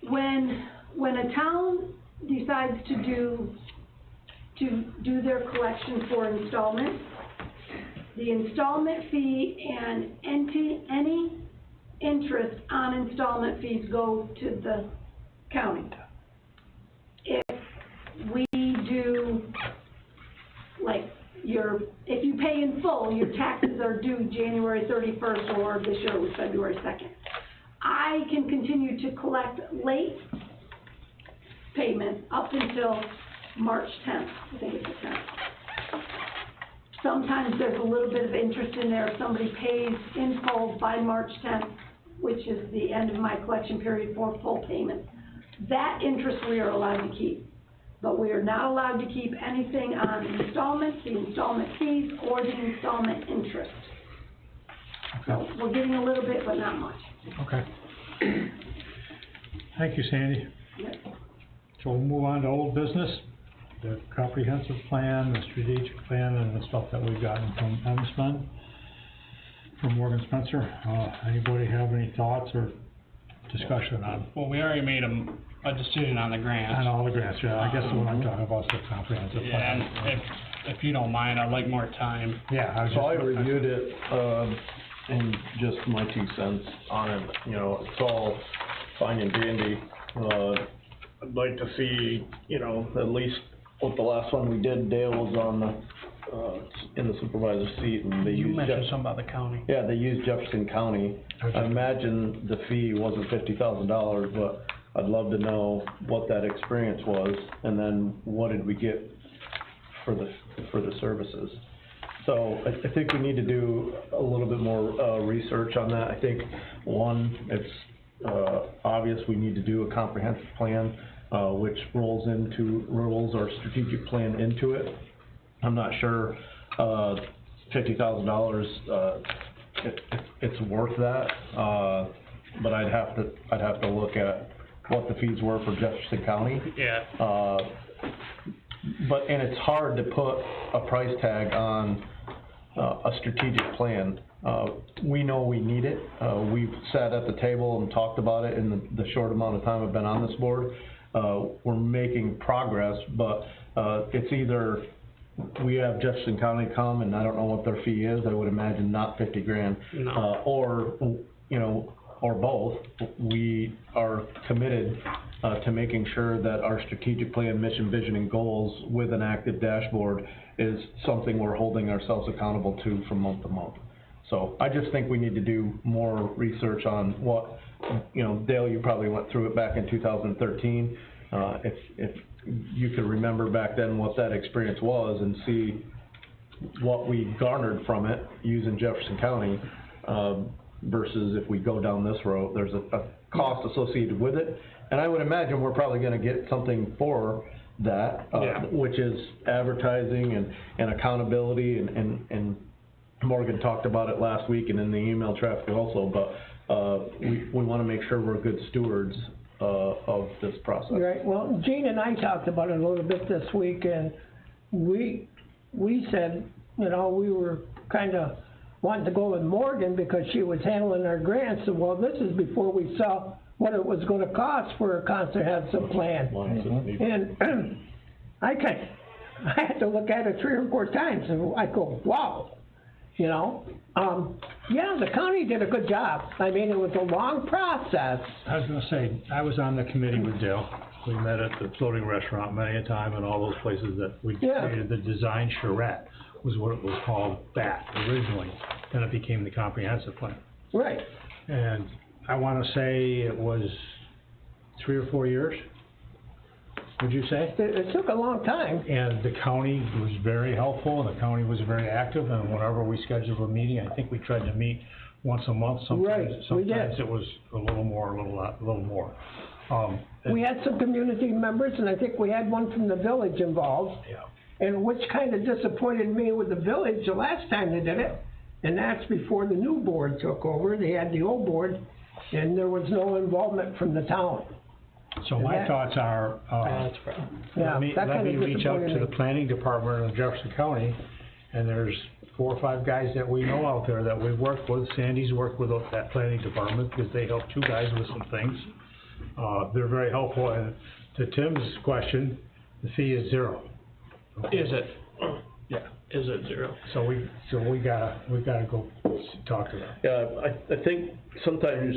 when a town decides to do their collection for installment, the installment fee and any interest on installment fees go to the county. If we do, like, if you pay in full, your taxes are due January 31st, or this year it was February 2nd. I can continue to collect late payment up until March 10th, I think it's the 10th. Sometimes there's a little bit of interest in there if somebody pays in full by March 10th, which is the end of my collection period for full payment. That interest we are allowed to keep. But we are not allowed to keep anything on installments, the installment fees, or the installment interest. So we're getting a little bit, but not much. Okay. Thank you, Sandy. Yep. So we'll move on to old business, the comprehensive plan, the strategic plan, and the stuff that we've gotten from MSPN, from Morgan Spencer. Anybody have any thoughts or discussion on? Well, we already made a decision on the grants. On all the grants, yeah, I guess what I'm talking about is the comprehensive Yeah, plan. and if you don't mind, I'd like more time. Yeah, I reviewed it, and just my 2 cents on it, it's all fine and dandy. I'd like to see, at least what the last one we did, Dale was on the, in the supervisor's seat, and they You used mentioned something about the county. Yeah, they used Jefferson County. I imagine the fee wasn't $50,000, but I'd love to know what that experience was, and then what did we get for the services. So I think we need to do a little bit more, research on that. I think, one, it's, obvious we need to do a comprehensive plan, which rolls our strategic plan into it. I'm not sure, $50,000, it's worth that, but I'd have to look at what the fees were for Jefferson County. Yeah. And it's hard to put a price tag on, a strategic plan. We know we need it, we've sat at the table and talked about it in the short amount of time I've been on this board. We're making progress, but, it's either we have Jefferson County come, and I don't know what their fee is, I would imagine not 50 grand. No. Or, you know, or both, we are committed, to making sure that our strategic plan, mission, vision, and goals with an active dashboard is something we're holding ourselves accountable to from month to month. So I just think we need to do more research on what, you know, Dale, you probably went through it back in 2013. If you could remember back then what that experience was and see what we garnered from it using Jefferson County, versus if we go down this road, there's a cost associated with it. And I would imagine we're probably gonna get something for that, which is advertising and accountability, and Morgan talked about it last week and in the email traffic also, but we wanna make sure we're good stewards of this process. Right, well, Gene and I talked about it a little bit this week, and we said, you know, we were kinda wanting to go with Morgan because she was handling our grants, and well, this is before we saw what it was gonna cost for a comprehensive plan. And I had to look at it 3 or 4 times, and I go, wow, you know? Yeah, the county did a good job. I mean, it was a long process. I was gonna say, I was on the committee with Dale. We met at the floating restaurant many a time, and all those places that we created. The design charrette was what it was called back originally, then it became the comprehensive plan. Right. And I wanna say it was 3 or 4 years, would you say? It took a long time. And the county was very helpful, and the county was very active, and whenever we scheduled a meeting, I think we tried to meet once a month, sometimes it was a little more. We had some community members, and I think we had one from the village involved. Yeah. And which kinda disappointed me with the village the last time they did it, and that's before the new board took over. They had the old board, and there was no involvement from the town. So my thoughts are, let me reach out to the planning department of Jefferson County, and there's 4 or 5 guys that we know out there that we've worked with. Sandy's worked with that planning department, because they helped 2 guys with some things. They're very helpful, and to Tim's question, the fee is 0. Is it? Yeah. Is it 0? So we gotta go talk to them. Yeah, I think sometimes,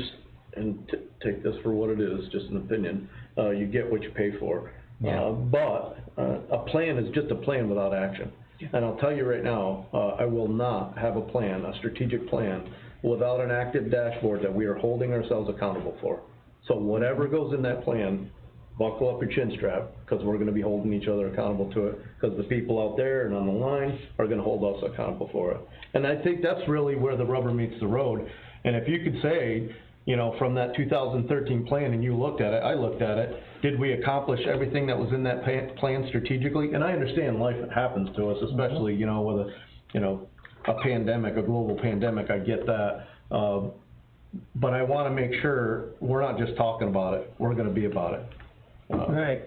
and take this for what it is, just an opinion, you get what you pay for. But a plan is just a plan without action. And I'll tell you right now, I will not have a strategic plan, without an active dashboard that we are holding ourselves accountable for. So whatever goes in that plan, buckle up your chin strap, because we're gonna be holding each other accountable to it, because the people out there and on the line are gonna hold us accountable for it. And I think that's really where the rubber meets the road. And if you could say, you know, from that 2013 plan, and you looked at it, I looked at it, did we accomplish everything that was in that plan strategically? And I understand life happens to us, especially, you know, with a pandemic, a global pandemic, I get that. But I wanna make sure we're not just talking about it, we're gonna be about it. Right.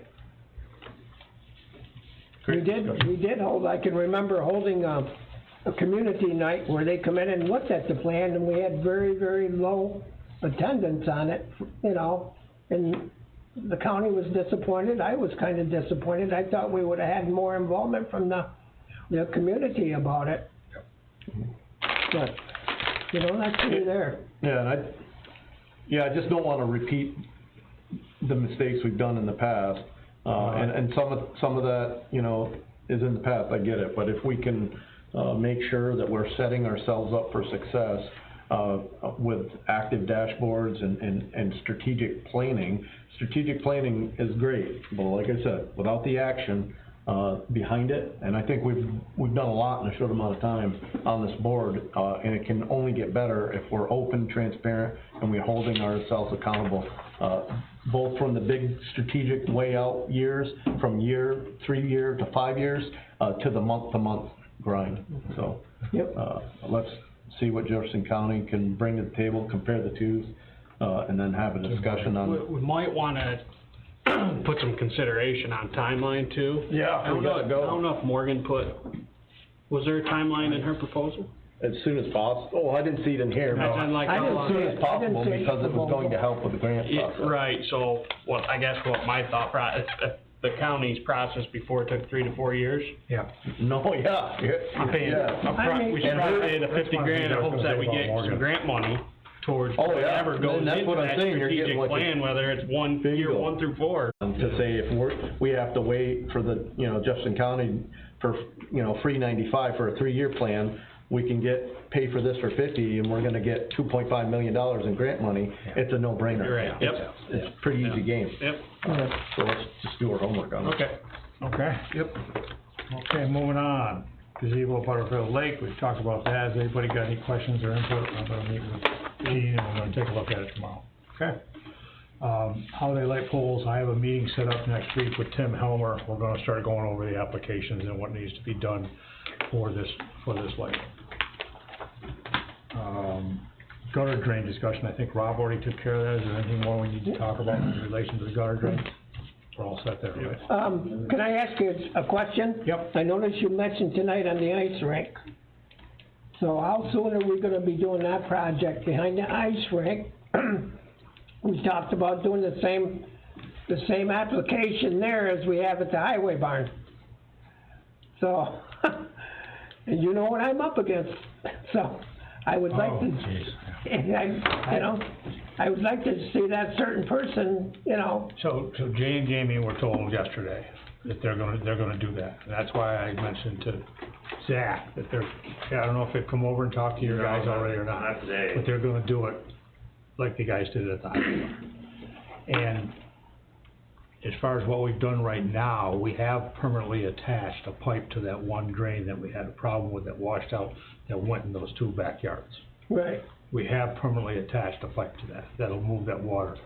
We did hold, I can remember holding a community night where they come in and looked at the plan, and we had very, very low attendance on it, you know, and the county was disappointed, I was kinda disappointed. I thought we would've had more involvement from the community about it. But, you know, that's pretty there. Yeah, and I just don't wanna repeat the mistakes we've done in the past, and some of that, you know, is in the past, I get it, but if we can, make sure that we're setting ourselves up for success, with active dashboards and strategic planning is great, but like I said, without the action, behind it, and I think we've done a lot in a short amount of time on this board, and it can only get better if we're open, transparent, and we're holding ourselves accountable, both from the big strategic way out years, from 3 year to 5 years, to the month-to-month grind, so. Yep. Let's see what Jefferson County can bring to the table, compare the two, and then have a discussion on. We might wanna put some consideration on timeline too. Yeah, I don't know if Morgan was there a timeline in her proposal? As soon as possible. Oh, I didn't see it in here, but As in, like, how long? as soon as possible, because it was going to help with the grant process. Right, so, I guess what my thought process, if the county's process before took 3 to 4 years. Yeah. No, yeah. I'm paying upfront, we should probably pay the 50 grand in hopes that we get some grant money towards whatever goes into that strategic plan, whether it's year 1 through 4. To say if we have to wait for the, Jefferson County for, free 95 for a 3-year plan, we can pay for this for 50 and we're gonna get $2.5 million in grant money, it's a no-brainer. You're right, yep. It's a pretty easy game. Yep. So let's just do our homework on it. Okay. Yep. Okay, moving on. Gazebo, Butterfield Lake, we've talked about that. Has anybody got any questions or input? I'm gonna meet with Gene and we're gonna take a look at it tomorrow. Okay. Holiday light poles, I have a meeting set up next week with Tim Helmer. We're gonna start going over the applications and what needs to be done for this light. Gutter drain discussion, I think Rob already took care of that. Is there anything more we need to talk about in relation to the gutter drain? We're all set there, right? Can I ask you a question? Yep. I noticed you mentioned tonight on the ice rink. So how soon are we gonna be doing that project behind the ice rink? We talked about doing the same application there as we have at the highway barn. So, and you know what I'm up against, so I would like I would like to see that certain person, So Jay and Jamie were told yesterday that they're gonna do that. And that's why I mentioned to Zach that I don't know if they've come over and talked to your guys already or not. Not today. But they're gonna do it like the guys did at the highway barn. And as far as what we've done right now, we have permanently attached a pipe to that one drain that we had a problem with that washed out, that went in those 2 backyards. Right. We have permanently attached a pipe to that, that'll move that water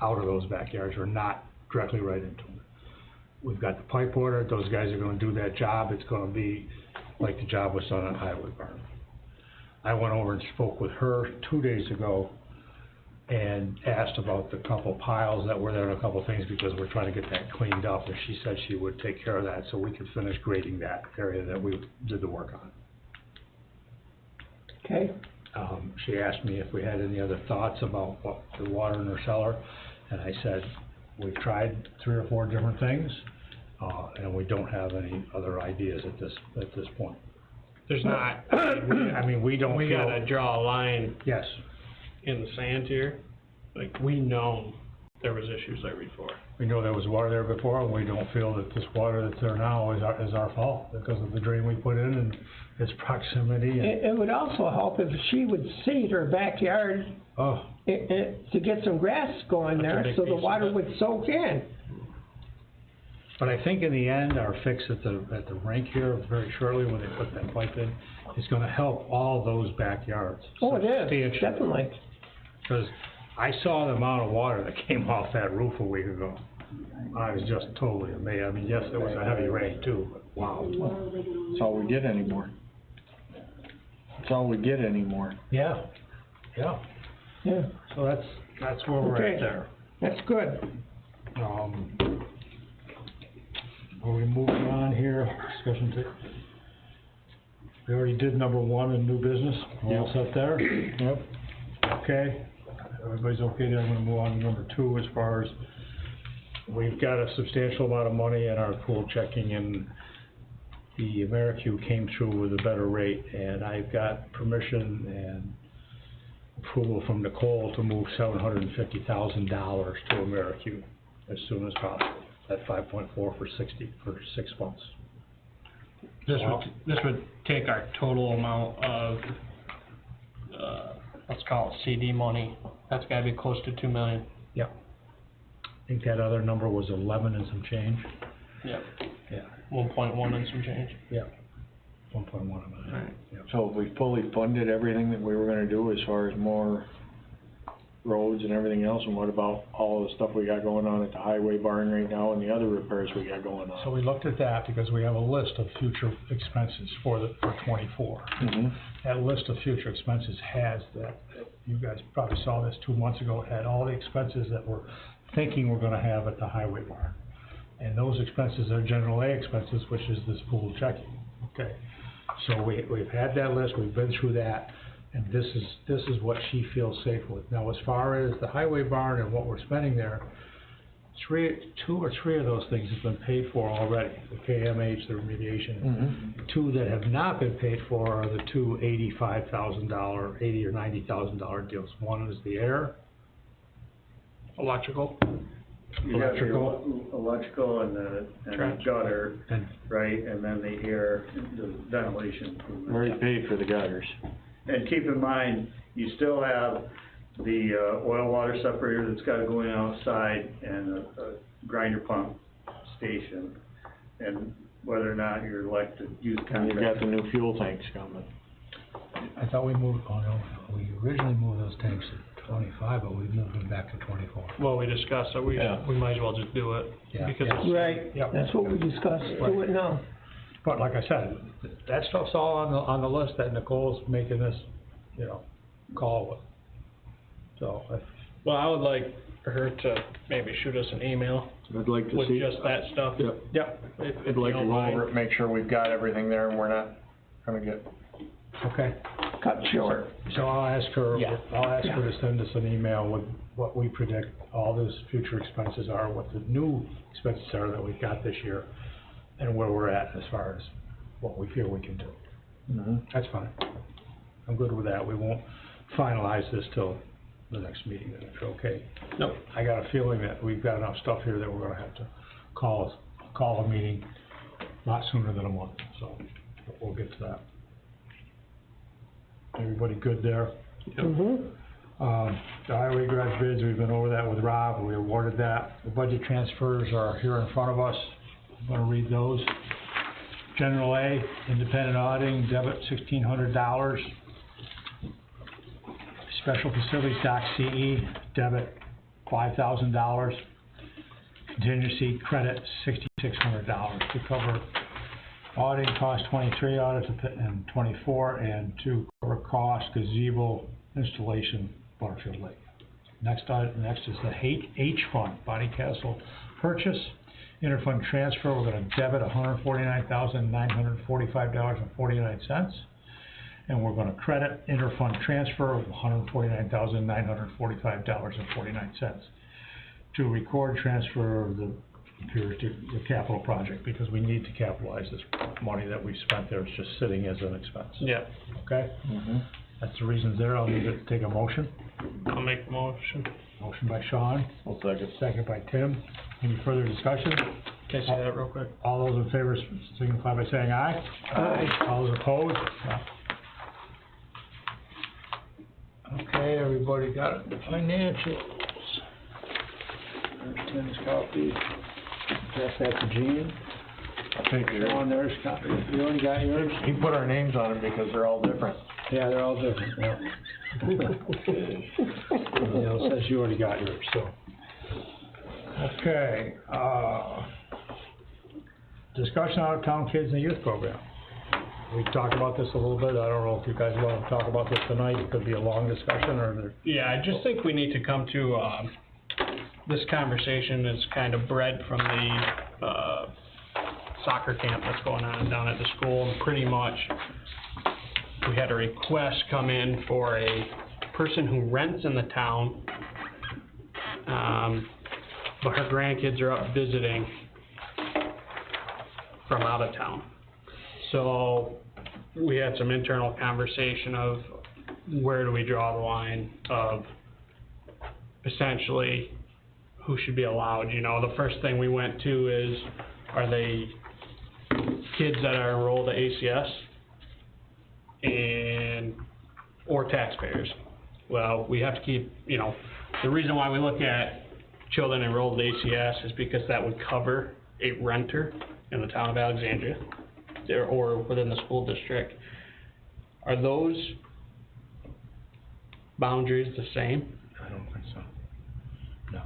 out of those backyards or not directly right into them. We've got the pipe order, those guys are gonna do that job, it's gonna be like the job was done on Highway Barn. I went over and spoke with her 2 days ago and asked about the couple piles that were there and a couple things because we're trying to get that cleaned up, and she said she would take care of that so we could finish grading that area that we did the work on. Okay. She asked me if we had any other thoughts about the water in her cellar, and I said, we've tried 3 or 4 different things, and we don't have any other ideas at this point. There's not, we don't feel. We gotta draw a line. Yes. In the sand here, like, we know there was issues there before. We know there was water there before, and we don't feel that this water that's there now is our fault because of the drain we put in and its proximity. It would also help if she would seed her backyard to get some grass going there, so the water would soak in. But I think in the end, our fix at the rink here, very shortly when they put that pipe in, is gonna help all those backyards. Oh, it is, definitely. Because I saw the amount of water that came off that roof a week ago. I was just totally amazed. Yes, there was a heavy rain too, but wow. That's all we get anymore. That's all we get anymore. Yeah. So that's where we're at there. That's good. Are we moving on here? Discussion we already did number 1 in new business. We're all set there? Yep. Okay. Everybody's okay there? I'm gonna move on to number 2 as far as we've got a substantial amount of money in our pool checking, and the AmeriQ came through with a better rate, and I've got permission and approval from Nicole to move $750,000 to AmeriQ as soon as possible. At 5.4 for 6 months. This would take our total amount of, let's call it CD money. That's gotta be close to $2 million. Yep. I think that other number was 11 and some change. Yep. Yeah. 1.1 and some change. Yeah. 1.1 of it. Alright. So have we fully funded everything that we were gonna do as far as more roads and everything else? And what about all the stuff we got going on at the highway barn right now and the other repairs we got going on? So we looked at that because we have a list of future expenses for 24. That list of future expenses has that, you guys probably saw this 2 months ago, it had all the expenses that we're thinking we're gonna have at the highway barn. And those expenses are general A expenses, which is this pool checking, okay? So we've had that list, we've been through that, and this is what she feels safe with. Now, as far as the highway barn and what we're spending there, two or three of those things have been paid for already, the KMH, the remediation. Two that have not been paid for are the two $85,000, $80,000 or $90,000 deals. One is the air. Electrical. You have your electrical and the gutter, right, and then the air, the ventilation improvement. We already paid for the gutters. And keep in mind, you still have the, oil water separator that's gotta go in outside and a grinder pump station. And whether or not you're elected to use And you got contract. the new fuel tanks coming. I thought we moved, oh no, we originally moved those tanks to 25, but we moved them back to 24. Well, we discussed that we might as well just do it. Yeah. Because Yeah. it's. Right, Yep. that's what we discussed, do it now. But like I said, that stuff's all on the list that Nicole's making this, call with. So, Well, I would like for her to maybe shoot us an email I'd like to with see. just that stuff. Yep. I'd like to go over it, make sure we've got everything there and we're not gonna get. Okay. Cut short. So I'll ask her, Yeah. to send us an email with what we predict all those future expenses are, what the new expenses are that we've got this year, and where we're at as far as what we feel we can do. That's fine. I'm good with that. We won't finalize this till the next meeting, then, if you're okay. Nope. I got a feeling that we've got enough stuff here that we're gonna have to call a meeting not sooner than a month, so we'll get to that. Everybody good there? The highway garage bids, we've been over that with Rob, we awarded that. The budget transfers are here in front of us. I'm gonna read those. General A, independent auditing, debit $1,600. Special facilities doc CE, debit $5,000. Contingency credit $6,600 to cover auditing cost 23, audit and 24, and to cover cost gazebo installation Butterfield Lake. Next is the H fund, Bonnie Castle purchase, interfund transfer, we're gonna debit $149,945.49. And we're gonna credit interfund transfer of $149,945.49 to record transfer of the capital project, because we need to capitalize this money that we spent there, it's just sitting as an expense. Yeah. Okay? That's the reasons there, I'll need to take a motion. I'll make the motion. Motion by Sean. I'll second. Second by Tim. Any further discussion? Can I see that real quick? All those in favor signify by saying aye. Aye. All those opposed? No. Okay, everybody got the financials. There's Tim's copy. Pass that to Gene. I'll take yours. Sean, there's copy. You already got yours? He put our names on them because they're all different. Yeah, they're all different, yeah. Yeah, it says you already got yours, so. Okay, discussion out of town kids and youth program. We talked about this a little bit, I don't know if you guys wanna talk about this tonight, it could be a long discussion, or Yeah, I just think we need to come to, this conversation is kind of bred from the, soccer camp that's going on down at the school, and pretty much we had a request come in for a person who rents in the town, but her grandkids are up visiting from out of town. So we had some internal conversation of where do we draw the line of essentially who should be allowed. The first thing we went to is, are they kids that are enrolled at ACS or taxpayers? Well, we have to keep, the reason why we look at children enrolled at ACS is because that would cover a renter in the town of Alexandria, or within the school district, are those boundaries the same? I don't think so. No.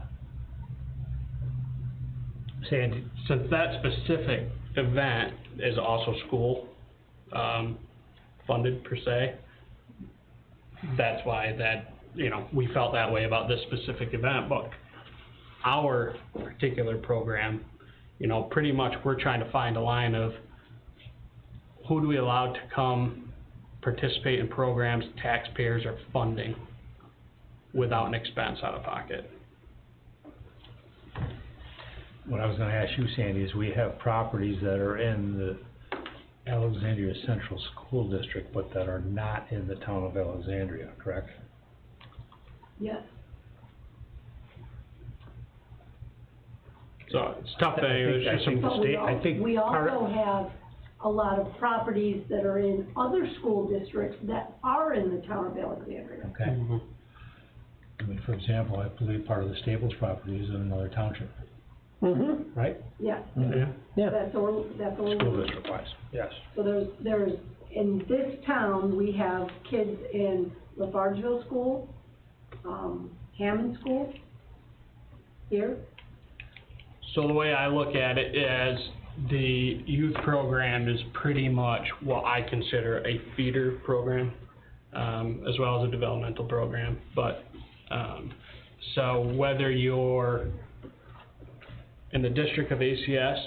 Sandy, since that specific event is also school, funded per se, that's why that, you know, we felt that way about this specific event, but our particular program, you know, pretty much we're trying to find a line of who do we allow to come participate in programs taxpayers are funding without an expense out of pocket. What I was gonna ask you, Sandy, is we have properties that are in the Alexandria Central School District, but that are not in the town of Alexandria, correct? Yes. So it's tough, We also have a lot of properties that are in other school districts that are in the town of Alexandria. Okay. I mean, for example, I believe part of the Staples property is in another township, Mm-hmm. right? Yeah. Yeah. That's all. School district wise, yes. So there's, in this town, we have kids in Lafargeville School, Hammond School, here. So the way I look at it is the youth program is pretty much what I consider a feeder program, as well as a developmental program. But, so whether you're in the district of ACS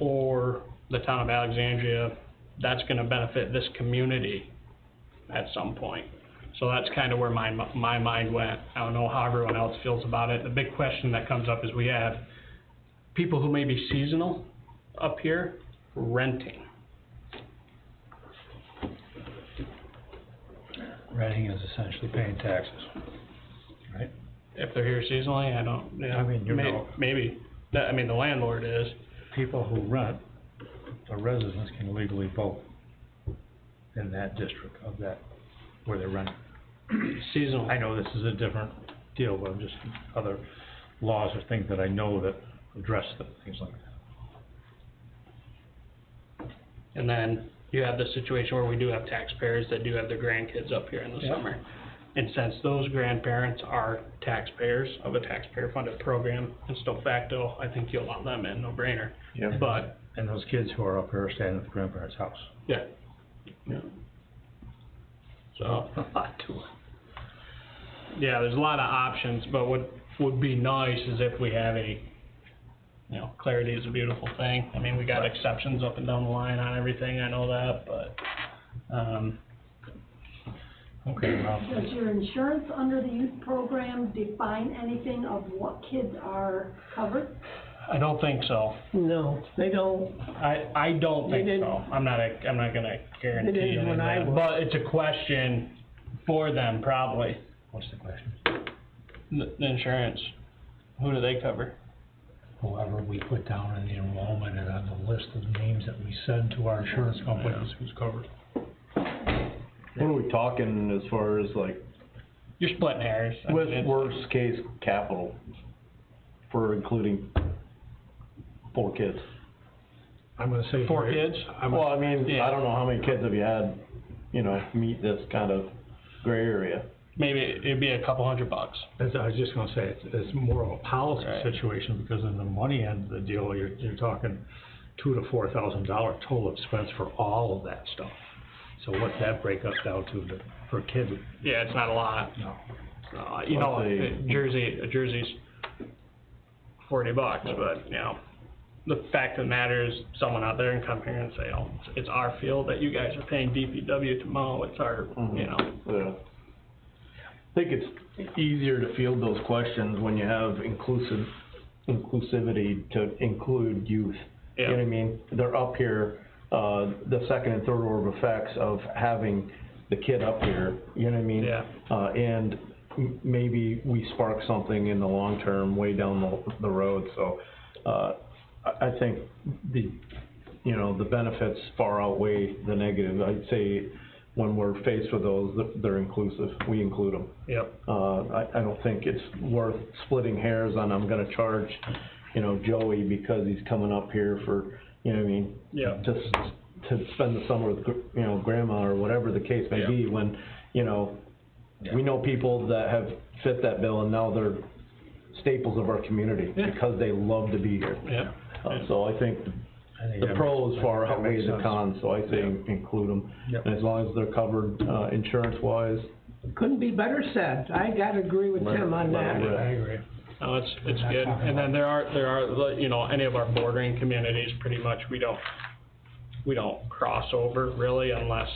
or the town of Alexandria, that's gonna benefit this community at some point. So that's kind of where my mind went. I don't know how everyone else feels about it. The big question that comes up is we have people who may be seasonal up here renting. Renting is essentially paying taxes, right? If they're here seasonally, I don't, you know, I mean, you know. maybe, I mean, the landlord is. People who rent, the residents can legally vote in that district of that, where they're renting. Seasonal. I know this is a different deal, but I'm just, other laws or things that I know that address things like that. And then you have the situation where we do have taxpayers that do have their grandkids up here in the summer. And since those grandparents are taxpayers of a taxpayer-funded program, and still facto, I think you allow them in, no brainer. Yep. But, And those kids who are up here are staying at the grandparents' house. yeah. So, A lot to it. yeah, there's a lot of options, but what would be nice is if we have a, you know, clarity is a beautiful thing. I mean, we got exceptions up and down the line on everything, I know that, but, okay, well. Does your insurance under the youth program define anything of what kids are covered? I don't think so. No, they don't. I don't They think didn't. so. I'm not gonna guarantee They didn't when I anything, was. but it's a question for them probably. What's the question? The insurance, who do they cover? Whoever we put down in the enrollment and on the list of names that we send to our insurance companies, who's covered. What are we talking as far as like, You're splitting hairs. I with mean, it's- worst case capital for including 4 kids? I'm gonna say. 4 kids? Well, I mean, Yeah. I don't know how many kids have you had, you know, meet this kind of gray area. Maybe it'd be a couple $100. As I was just gonna say, it's more of a policy Right. situation, because in the money end of the deal, you're talking $2,000 to $4,000 total expense for all of that stuff. So what's that break up down to per kid? Yeah, it's not a lot. No. You know, Let's say- a jersey's $40, but, you know, the fact of the matter is, someone out there can come here and say, oh, it's our field that you guys are paying DPW to mow, it's our, you know. Yeah. I think it's easier to field those questions when you have inclusivity to include youth. You know what I mean? They're up here, the second and third order effects of having the kid up here, you know what I mean? Yeah. And maybe we spark something in the long term, way down the road, so, I think the benefits far outweigh the negative. I'd say when we're faced with those, they're inclusive, we include them. Yep. I don't think it's worth splitting hairs on, I'm gonna charge, Joey because he's coming up here for you know what I mean? Yeah. Just to spend the summer with, you know, grandma or whatever the case may be, when, you know, we know people that have fit that bill and now they're staples of our community because they love to be here. Yeah. So I think the pros far outweigh the cons, so I say include them. Yep. And as long as they're covered, insurance-wise. Couldn't be better said. I gotta agree with Tim on that. I agree. No, it's good, and then there are, you know, any of our bordering communities, pretty much, we don't cross over really unless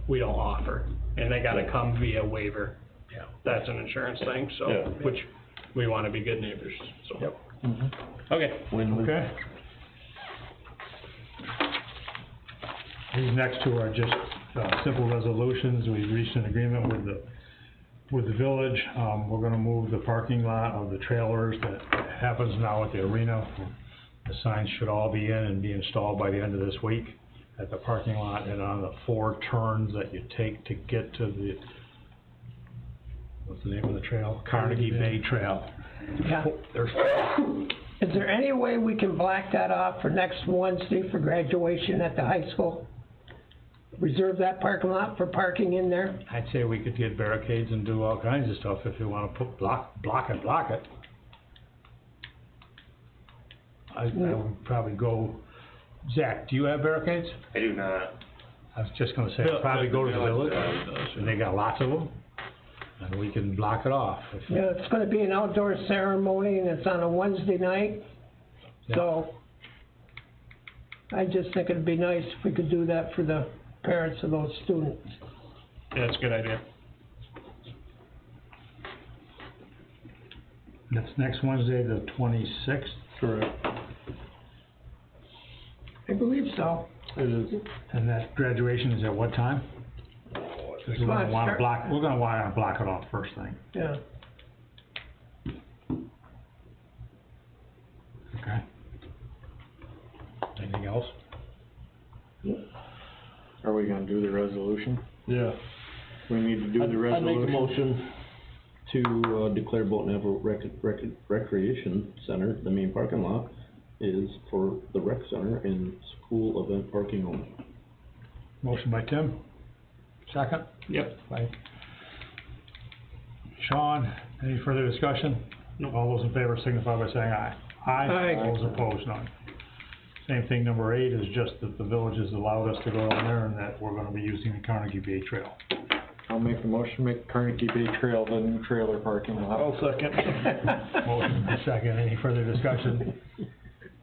we don't offer, and they gotta come via waiver. Yeah. That's an insurance thing, so, which, we wanna be good neighbors, so. Yep. Okay. Okay. These next two are just, simple resolutions. We reached an agreement with the village. We're gonna move the parking lot of the trailers that happens now at the arena. The signs should all be in and be installed by the end of this week at the parking lot and on the 4 turns that you take to get to the, what's the name of the trail? Carnegie Bay Trail. Yeah. Is there any way we can block that off for next Wednesday for graduation at the high school? Reserve that parking lot for parking in there? I'd say we could get barricades and do all kinds of stuff if you wanna block it. I would probably go, Zach, do you have barricades? I do not. I was just gonna say, I'd probably go to the village, and they got lots of them, and we can block it off. Yeah, it's gonna be an outdoor ceremony and it's on a Wednesday night, so I just think it'd be nice if we could do that for the parents of those students. Yeah, that's a good idea. That's next Wednesday, the 26th? Correct. I believe so. It is. And that graduation is at what time? We're gonna wanna block it off first thing. Yeah. Okay. Anything else? Are we gonna do the resolution? Yeah. We need to do the resolution. I'd make a motion to, declare Bolton Avenue Recreation Center, the main parking lot, is for the rec center and school event parking only. Motion by Tim. Second? Yep. By Sean. Any further discussion? No. All those in favor signify by saying aye. Aye. All those opposed, none. Same thing, number 8 is just that the village has allowed us to go down there and that we're gonna be using the Carnegie Bay Trail. I'll make the motion, make Carnegie Bay Trail the new trailer parking lot. I'll second. Motion and second. Any further discussion?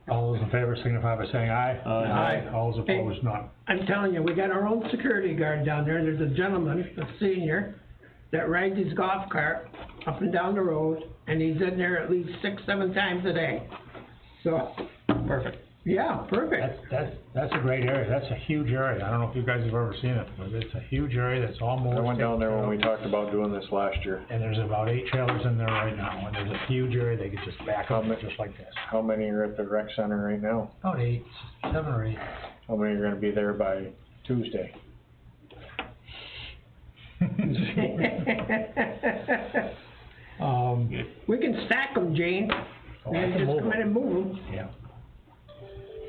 All those in favor signify by saying aye. Aye. All those opposed, none. I'm telling you, we got our own security guard down there. There's a gentleman, a senior, that rides his golf cart up and down the road, and he's in there at least 6, 7 times a day. So, Perfect. yeah, perfect. That's a great area. That's a huge area. I don't know if you guys have ever seen it, but it's a huge area that's all mowed. I went down there when we talked about doing this last year. And there's about 8 trailers in there right now, and there's a huge area they could just back up just like this. How many are at the rec center right now? About 8, 7 or 8. How many are gonna be there by Tuesday? We can stack them, Gene, and just come in and move them. Yeah.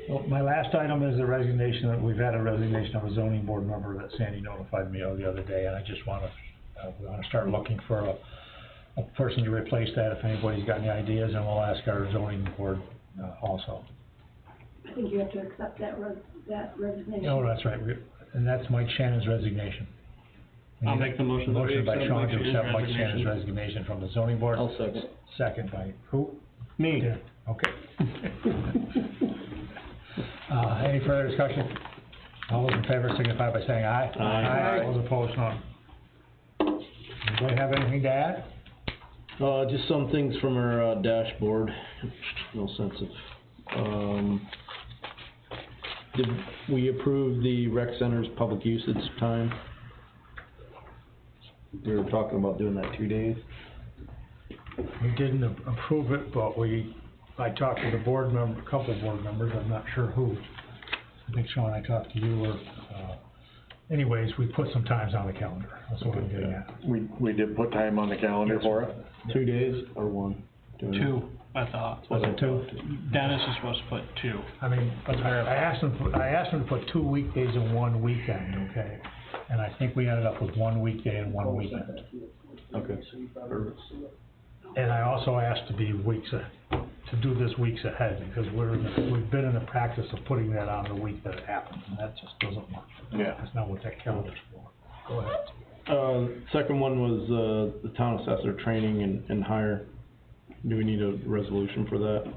Well, my last item is the resignation. We've had a resignation of a zoning board member that Sandy notified me of the other day, and I just wanna, we wanna start looking for a person to replace that. If anybody's got any ideas, and we'll ask our zoning board, also. I think you have to accept that resignation. Oh, that's right, and that's Mike Shannon's resignation. I'll make the motion that we Motion by accept Sean Mike to accept Shannon's Mike Shannon's resignation. resignation from the zoning board. I'll second. Second by who? Me. Yeah, okay. Any further discussion? All those in favor signify by saying aye. Aye. All those opposed, none. Anybody have anything to add? Just some things from our, dashboard, no sense of, did we approve the rec center's public usage time? We were talking about doing that 2 days. We didn't approve it, but I talked to the board member, a couple board members, I'm not sure who. I think Sean, I talked to you, or, anyways, we put some times on the calendar, that's what I'm getting at. We did put time on the calendar for it. 2 days or 1? doing it? Two, I thought. Was it two? Dennis is supposed to put two. I mean, I asked him to put 2 weekdays and 1 weekend, okay? And I think we ended up with 1 weekday and 1 weekend. Okay. Perfect. And I also asked to be to do this weeks ahead, because we've been in the practice of putting that on the week that it happens, and that just doesn't work. Yeah. That's not what that calendar's for. Go ahead. Second one was, the town assessor training and hire. Do we need a resolution for that?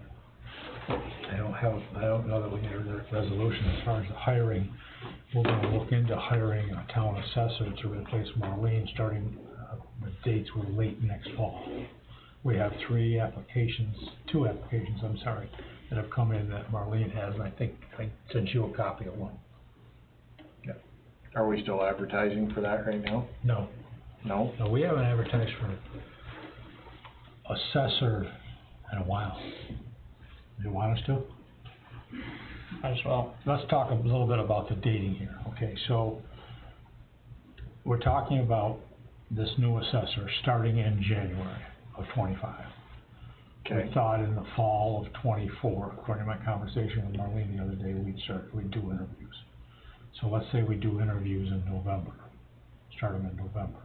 I don't know that we need a resolution as far as the hiring. We're gonna look into hiring a town assessor to replace Marlene, starting, the dates were late next fall. We have two applications, that have come in that Marlene has, and I think I sent you a copy of one. Are we still advertising for that right now? No. No? No, we haven't advertised for assessor in a while. Do you want us to? As well. Let's talk a little bit about the dating here, okay? So, we're talking about this new assessor starting in January of 25. Okay. We thought in the fall of 24, according to my conversation with Marlene the other day, we'd do interviews. So let's say we do interviews in November, start them in November.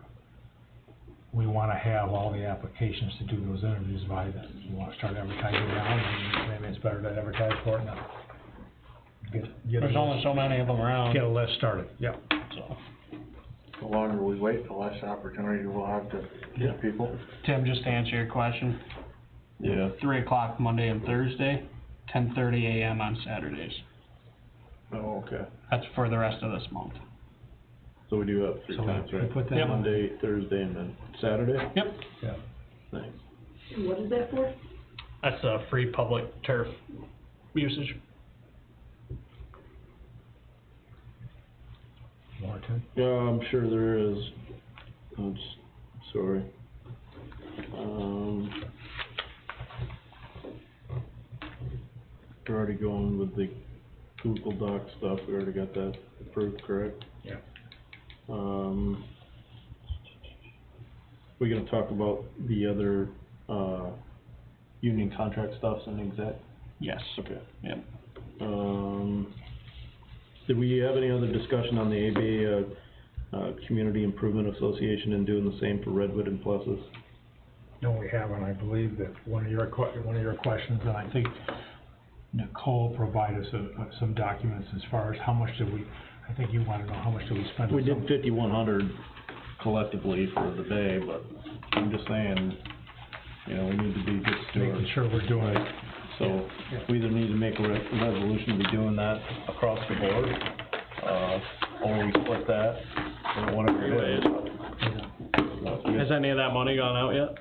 We wanna have all the applications to do those interviews by then. You wanna start advertising now, maybe it's better to advertise for it now. There's only so many of them around. Get a list started, yeah. So, The longer we wait, the less opportunity we'll have to get people. Tim, just to answer your question, Yeah. 3 o'clock Monday and Thursday, 10:30 a.m. on Saturdays. Oh, okay. That's for the rest of this month. So we do have three So times, we right? put that on. Monday, Thursday, and then Saturday? Yep. Yeah. Nice. What is that for? That's free public turf usage. More, Tim? Yeah, I'm sure there is. Sorry. We're already going with the Google Doc stuff, we already got that approved, correct? Yeah. We gonna talk about the other, union contract stuffs and exec? Yes. Okay. Yep. Did we have any other discussion on the ABA, Community Improvement Association and doing the same for Redwood and Plessis? No, we haven't. I believe that one of your questions, and I think Nicole provided us some documents as far as how much I think you wanna know how much do we spend. We did 5,100 collectively for the day, but I'm just saying, we need to be good stewards. Making sure we're doing it. So, we either need to make a resolution to be doing that across the board, or we split that, whatever it is. Has any of that money gone out yet?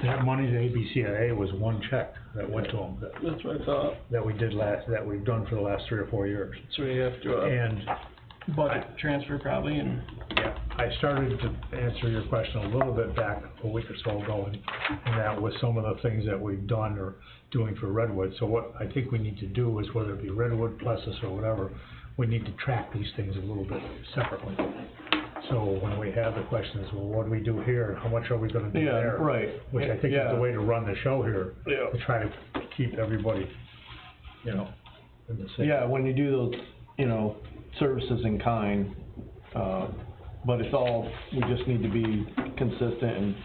That money to ABCIA was one check that went to them, That's what I thought. that we've done for the last 3 or 4 years. So we have to, And budget transfer probably, and I started to answer your question a little bit back a week or so ago, and that was some of the things that we've done or doing for Redwood. So what I think we need to do is, whether it be Redwood, Plessis, or whatever, we need to track these things a little bit separately. So when we have the questions, well, what do we do here, how much are we gonna do there? Yeah, right. Which I think is the way to run the show here, Yeah. to try to keep everybody, in the same. Yeah, when you do those, services in kind, but it's all, we just need to be consistent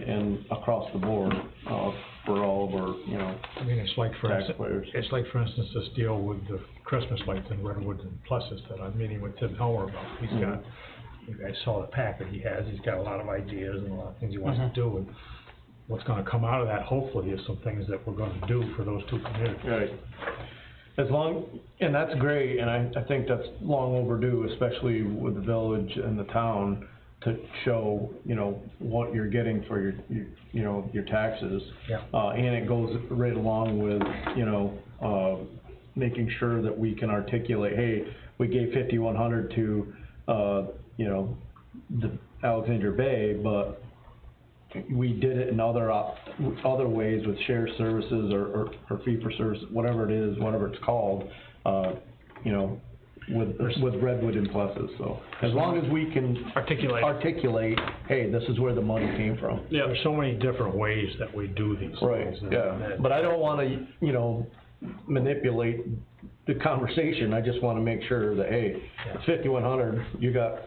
and across the board, for all of our, I mean, it's like for taxpayers. instance, this deal with the Christmas lights in Redwood and Plessis that I'm meeting with Tim Helmer about. He's got, you guys saw the packet he has, he's got a lot of ideas and a lot of things he wants to do, and what's gonna come out of that, hopefully, is some things that we're gonna do for those two communities. Right. And that's great, and I think that's long overdue, especially with the village and the town, to show, what you're getting for your taxes. Yeah. And it goes right along with, making sure that we can articulate, hey, we gave 5,100 to, the Alexandria Bay, but we did it in other ways with shared services or fee for service, whatever it is, whatever it's called, with Redwood and Plessis, so. As long as we can articulate, hey, this is where the money came from. Yeah. There's so many different ways that we do these Right, things. yeah, but I don't wanna, manipulate the conversation, I just wanna make sure that, hey, it's 5,100, you got,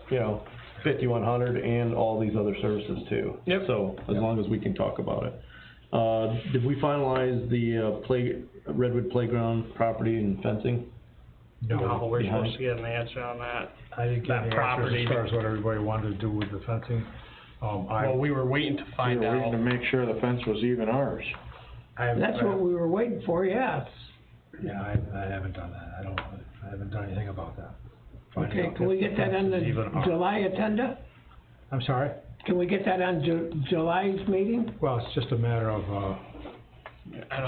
5,100 and all these other services too. Yep. So, as long as we can talk about it. Did we finalize the Redwood Playground property and fencing? No, we're Behind? supposed to get an answer on that. I didn't get That any answers property. as far as what everybody wanted to do with the fencing. Well, we were waiting to find out. waiting to make sure the fence was even ours. That's what we were waiting for, yes. Yeah, I haven't done that, I haven't done anything about that. Finding Okay, out can we if get that fence on is the even ours. July agenda? I'm sorry? Can we get that on July's meeting? Well, it's just a matter of,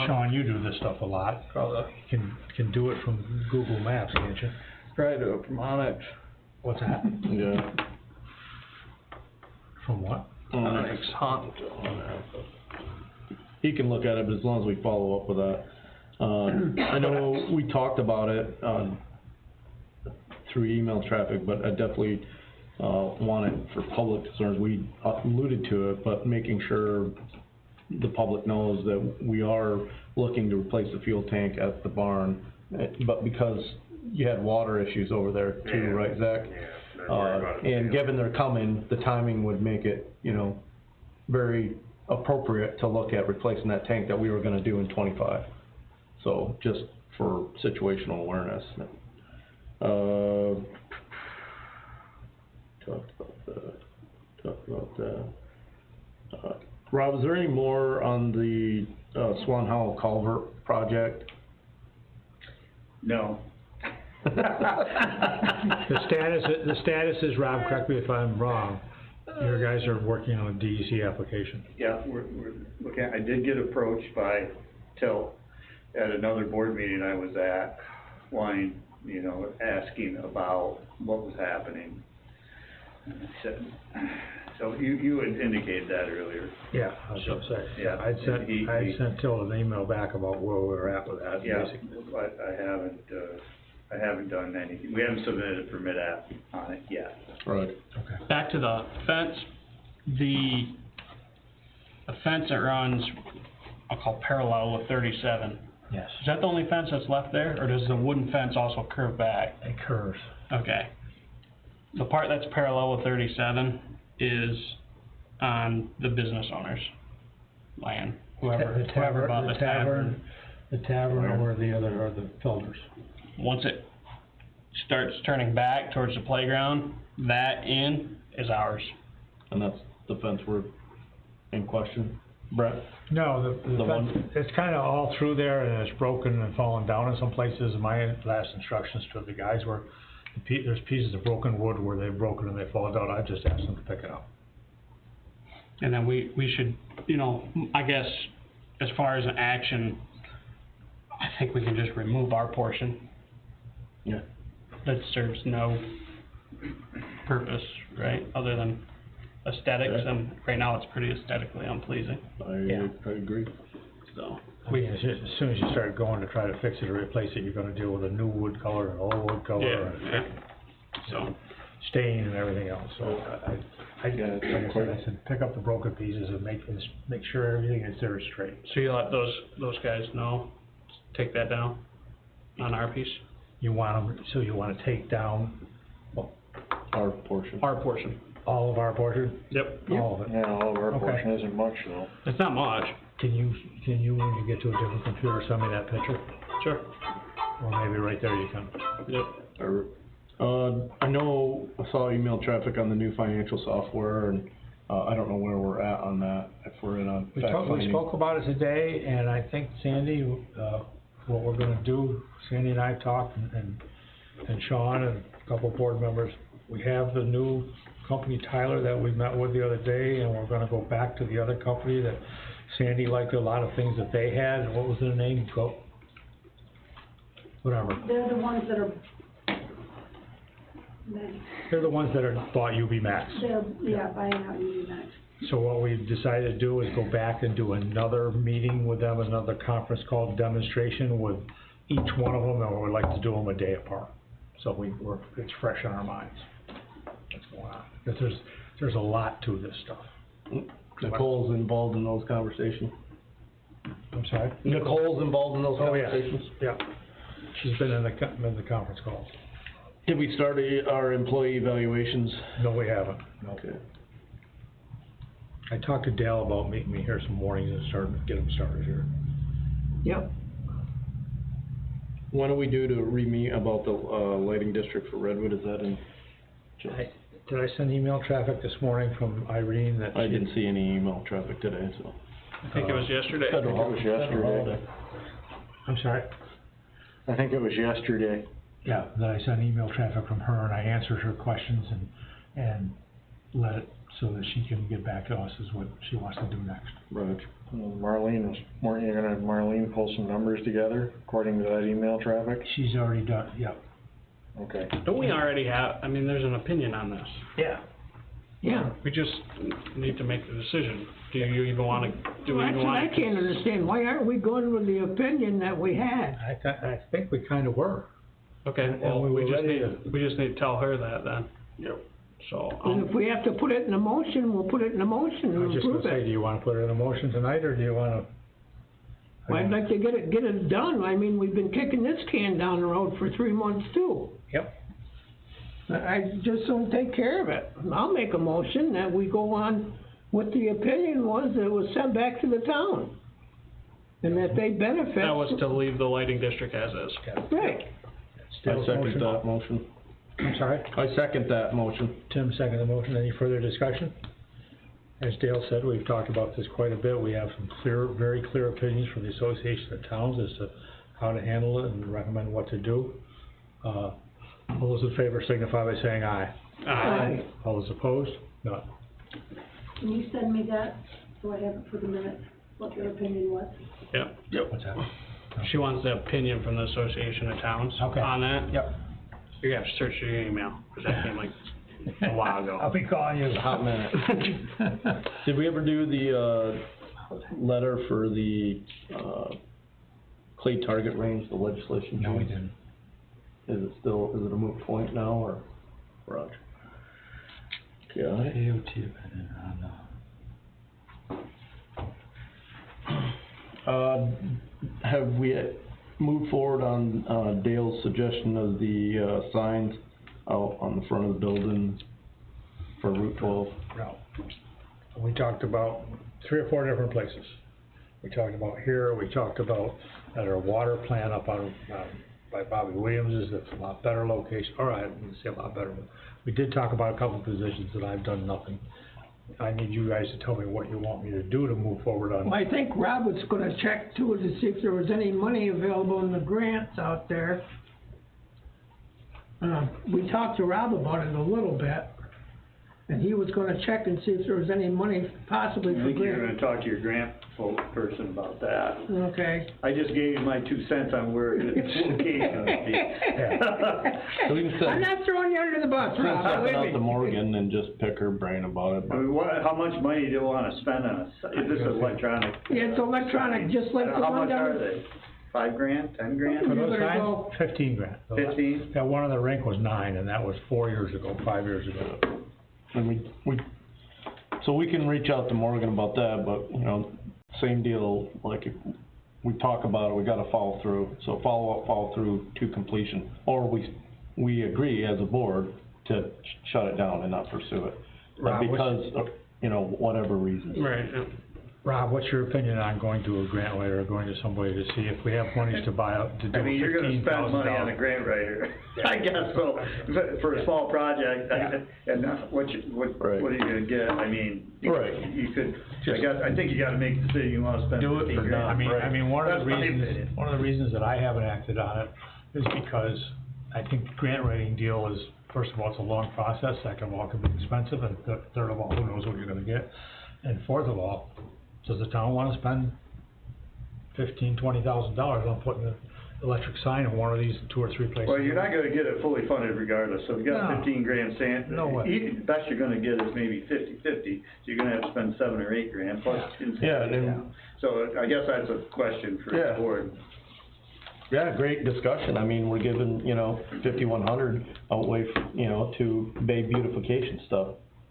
Sean, you do this stuff a lot. Can do it from Google Maps, can't you? Try to, from Onyx. What's that? Yeah. From what? Onyx Hunt. He can look at it, but as long as we follow up with that. I know we talked about it, through email traffic, but I definitely, want it for public concerns. We alluded to it, but making sure the public knows that we are looking to replace the fuel tank at the barn. But because you had water issues over there too, right, Zach? Yeah, they're worried about it. And given they're coming, the timing would make it, very appropriate to look at replacing that tank that we were gonna do in 25. So, just for situational awareness. Talked about that. Rob, is there any more on the, Swan Hollow Culvert project? No. The status is, Rob, correct me if I'm wrong, your guys are working on a DEC application. Yeah, we're looking, I did get approached by Tilt at another board meeting I was at, wanting, asking about what was happening. So you had indicated that earlier. Yeah, I was gonna say. Yeah. I sent Till an email back about where we were at with that, Yeah, basically. but I haven't done anything, we haven't submitted a permit app on it yet. Right. Okay. Back to the fence, the fence that runs, I'll call parallel with 37. Yes. Is that the only fence that's left there, or does the wooden fence also curve back? It curves. Okay. The part that's parallel with 37 is on the business owner's land, whoever bought the tavern. The tavern or the other, or the filters. Once it starts turning back towards the playground, that in is ours. And that's the fence we're in question, Brett? No, the The fence, one- it's kinda all through there and it's broken and fallen down in some places. My last instructions to the guys were, there's pieces of broken wood where they've broken and they fall down, I just asked them to pick it up. And then we should, I guess, as far as an action, I think we can just remove our portion. Yeah. That serves no purpose, right, other than aesthetics, and right now it's pretty aesthetically unpleasing, I agree. so. I mean, as soon as you start going to try to fix it or replace it, you're gonna deal with a new wood color and old wood color and So, stain and everything else, so like I said, pick up the broken pieces and make sure everything is there straight. so you let those guys know, take that down on our piece? You wanna take down Our portion. Our portion. all of our portion? Yep. All of it? Yeah, all of our Okay. portion isn't much though. It's not much. Can you, when you get to a different computer, send me that picture? Sure. Or maybe right there you can. Yep. I know I saw email traffic on the new financial software, and, I don't know where we're at on that, if we're in on We fact finding. spoke about it today, and I think Sandy, what we're gonna do, Sandy and I talked, and Sean and a couple board members, we have the new company Tyler that we met with the other day, and we're gonna go back to the other company that Sandy liked a lot of things that they had, and what was their name? Whatever. They're the ones that are, They're the ones that bought UB Max. buying out UV Max. So what we decided to do is go back and do another meeting with them, another conference call demonstration with each one of them, and we'd like to do them a day apart. So it's fresh on our minds, what's going on. Because there's a lot to this stuff. Nicole's involved in those conversations. I'm sorry? Nicole's involved in those Oh, yeah, conversations? yeah. She's been in the conference calls. Did we start our employee evaluations? No, we haven't, no. Okay. I talked to Dale about meeting me here some mornings and get them started here. Yep. When do we do to re-meet about the, lighting district for Redwood, is that in? Did I send email traffic this morning from Irene that? I didn't see any email traffic today, so. I think it was yesterday. I think it was yesterday. I'm sorry? I think it was yesterday. Yeah, that I sent email traffic from her and I answered her questions and let it, so that she can get back to us is what she wants to do next. Right. Marlene weren't you gonna have Marlene pull some numbers together according to that email traffic? She's already done, yep. Okay. Don't we already have, I mean, there's an opinion on this. Yeah. Yeah. We just need to make the decision. Do you even wanna, do we Well, even that's what wanna? I can't understand, why aren't we going with the opinion that we had? I think we kinda were. Okay, well, we we were just ready need to tell her that then. Yep. So, And if we have to put it in a motion, we'll put it in a motion I was and just gonna approve say, it. do you wanna put it in a motion tonight, or do you wanna? I'd like to get it done, I mean, we've been kicking this can down the road for 3 months too. Yep. I just don't take care of it. I'll make a motion that we go on what the opinion was that was sent back to the town. And that they benefit. that was to leave the lighting district as is. Right. I second that motion. I'm sorry? I second that motion. Tim seconded the motion. Any further discussion? As Dale said, we've talked about this quite a bit. We have some very clear opinions from the Association of Towns as to how to handle it and recommend what to do. All those in favor signify by saying aye. Aye. All those opposed? None. Can you send me that, so I have it for the minute, what your opinion was? Yep. What's that? She wants the opinion from the Association of Towns Okay. on that. Yep. You're gonna have to search your email, cause that came like a while ago. I'll be calling you. A hot minute. Did we ever do the, letter for the, clay target range, the legislation? No, we change? didn't. Is it a moot point now, or, Roger? Okay. AOT opinion on, Have we moved forward on, Dale's suggestion of the, signs out on the front of the building for Route 12? no. We talked about 3 or 4 different places. We talked about here, we talked about at our water plant up on, by Bobby Williams's, that's a lot better location, or I didn't say a lot better, but we did talk about a couple of positions that I've done nothing. I need you guys to tell me what you want me to do to move forward on. Well, I think Rob was gonna check too to see if there was any money available in the grants out there. We talked to Rob about it a little bit, and he was gonna check and see if there was any money possibly I for think you're grants. gonna talk to your grant person about that. Okay. I just gave you my 2 cents on where the location would be. So we can send, I'm not throwing you under the bus, send Rob, something believe out me. to Morgan and just pick her brain about it. I mean, how much money do you wanna spend on is this electronic? Yeah, it's electronic, just like the How one much are down. they? 5 grand, 10 grand? For those better signs, go- 15 grand. 15? That one on the rink was 9, and that was 4 years ago, 5 years ago. And so we can reach out to Morgan about that, but, you know, same deal, like, if we talk about it, we gotta follow through. So follow through to completion, or we agree as a board to shut it down and not pursue it. Rob, Because of, you know, whatever reasons. Right, yeah. Rob, what's your opinion on going to a grant writer or going to somebody to see if we have monies to buy out, to do I mean, you're gonna spend money on a $15,000? grant writer, I guess, so, for a small project, and what are you gonna get, I mean, Right. you could, I think you gotta make the decision you wanna spend Do it 15 or grand. not. I mean, one of That's the my reasons, opinion. one of the reasons that I haven't acted on it is because I think the grant writing deal is, first of all, it's a long process, second of all, it can be expensive, and third of all, who knows what you're gonna get? And fourth of all, does the town wanna spend $15,000-$20,000 on putting an electric sign in one of these 2 or 3 places? Well, you're not gonna get it fully funded regardless, so if you got No. 15 grand sand, No way. best you're gonna get is maybe 50/50, so you're gonna have to spend 7 or 8 grand plus. Yeah, and then- So I guess that's a question for Yeah. the board. Yeah, great discussion. I mean, we're giving, 5,100 away, to bay beautification stuff.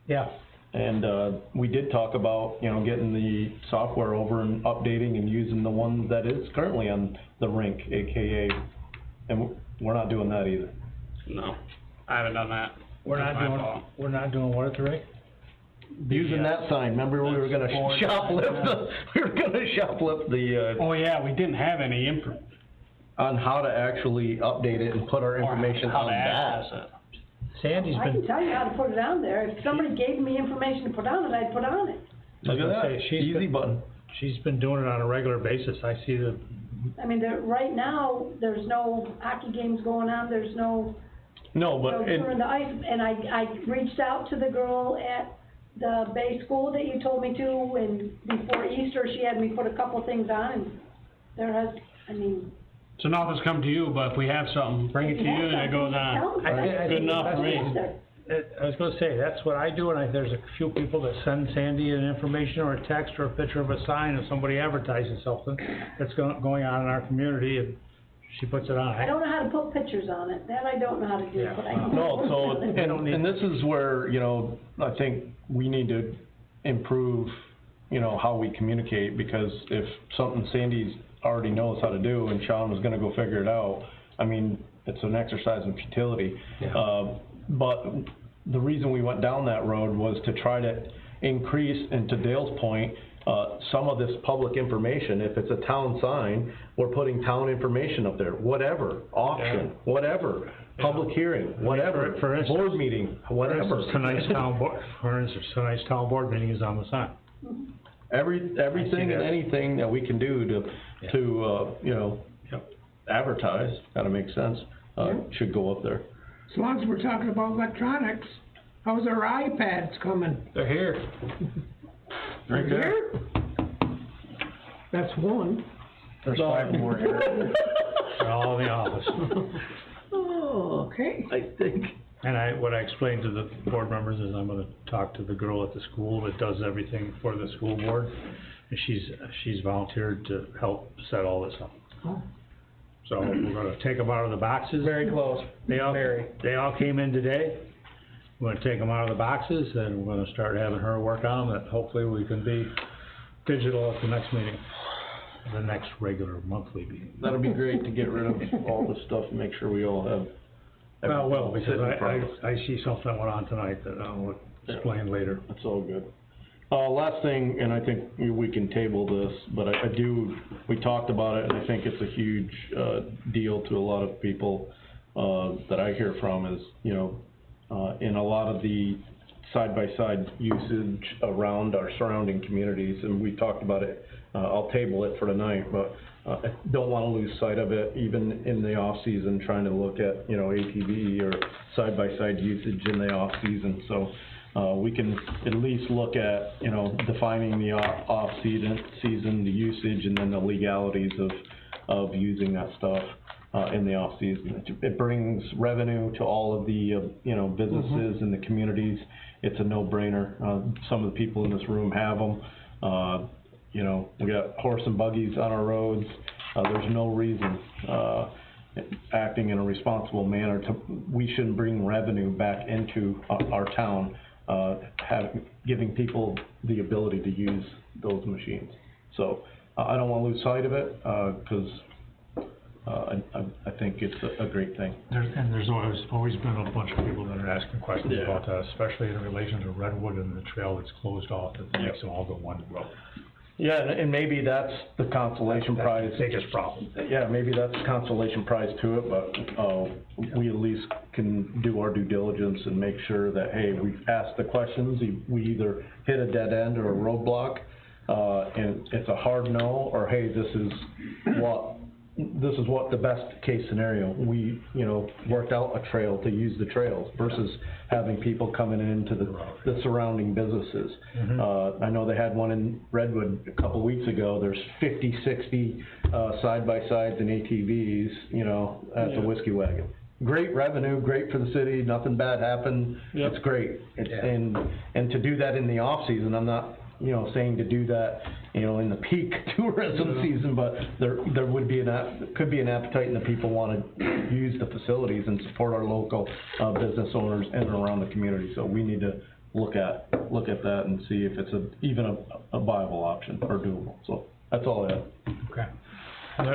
Yeah. And, we did talk about, getting the software over and updating and using the one that is currently on the rink, AKA, and we're not doing that either. No, I haven't done that. We're not doing what at the rink? Using that sign, remember we were gonna shoplift the, Oh, yeah, we didn't have any info on how to actually update it and put our information how on to that. access it. Sandy's I can been, tell you how to put it on there. If somebody gave me information to put on it, I'd put on it. Look at that, easy button. She's been doing it on a regular basis. I see the, I mean, right now, there's no hockey games going on, there's no, No, but during the ice, and I reached out to the girl at the Bay School that you told me to, and before Easter, she had me put a couple things on, and there has, I mean. So now it's come to you, but if we have something, bring it to you and it goes on. Good enough for me. I was gonna say, that's what I do, and there's a few people that send Sandy an information or a text or a picture of a sign of somebody advertising something that's going on in our community, and she puts it on. I don't know how to put pictures on it, that I don't know how to do, but I can. No, so, and this is where, I think we need to improve, how we communicate, because if something Sandy's already knows how to do and Sean was gonna go figure it out, I mean, it's an exercise in futility. But the reason we went down that road was to try to increase, and to Dale's point, some of this public information. If it's a town sign, we're putting town information up there, whatever, auction, whatever, public hearing, whatever, For instance, board meeting, whatever. Tonight's town board meeting is on the sign. Everything and anything that we can do to advertise, gotta make sense, should go up there. As long as we're talking about electronics, how's our iPads coming? They're here. Right there. Here? That's one. There's 5 more here. They're all in the office. Oh, okay. I think. And what I explained to the board members is I'm gonna talk to the girl at the school that does everything for the school board, and she's volunteered to help set all this up. Oh. So we're gonna take them out of the boxes. Very close. They all came in today. We're gonna take them out of the boxes, and we're gonna start having her work on them, and hopefully we can be digital at the next meeting, the next regular monthly meeting. That'd be great to get rid of all this stuff and make sure we all have. Well, because I see something that went on tonight that I'll explain later. That's all good. Last thing, and I think we can table this, but we talked about it, and I think it's a huge, deal to a lot of people, that I hear from is, in a lot of the side-by-side usage around our surrounding communities, and we talked about it, I'll table it for tonight, but, I don't wanna lose sight of it, even in the off-season, trying to look at, ATV or side-by-side usage in the off-season, so, we can at least look at, defining the off-season, the usage, and then the legalities of using that stuff, in the off-season. It brings revenue to all of the, businesses and the communities. It's a no-brainer. Some of the people in this room have them. We got horse and buggies on our roads. There's no reason, acting in a responsible manner we shouldn't bring revenue back into our town, giving people the ability to use those machines. So, I don't wanna lose sight of it, 'cause I think it's a great thing. There's always been a bunch of people that are asking questions about that, especially in relation to Redwood and the trail that's closed off, that makes them all go one road. Yeah, and maybe that's the consolation prize. That's the biggest problem. Yeah, maybe that's the consolation prize to it, but, we at least can do our due diligence and make sure that, hey, we've asked the questions, we either hit a dead end or a roadblock, and it's a hard no, or hey, this is what the best case scenario, we, worked out a trail to use the trails versus having people coming into the surrounding businesses. I know they had one in Redwood a couple weeks ago, there's 50, 60, side-by-sides and ATVs, at the Whiskey Wagon. Great revenue, great for the city, nothing bad happened, it's great. And to do that in the off-season, I'm not you know, saying to do that, you know, in the peak tourism season, but there would be could be an appetite and the people wanna use the facilities and support our local, business owners in and around the community, so we need to look at that and see if it's even a viable option or doable, so that's all I have. Okay.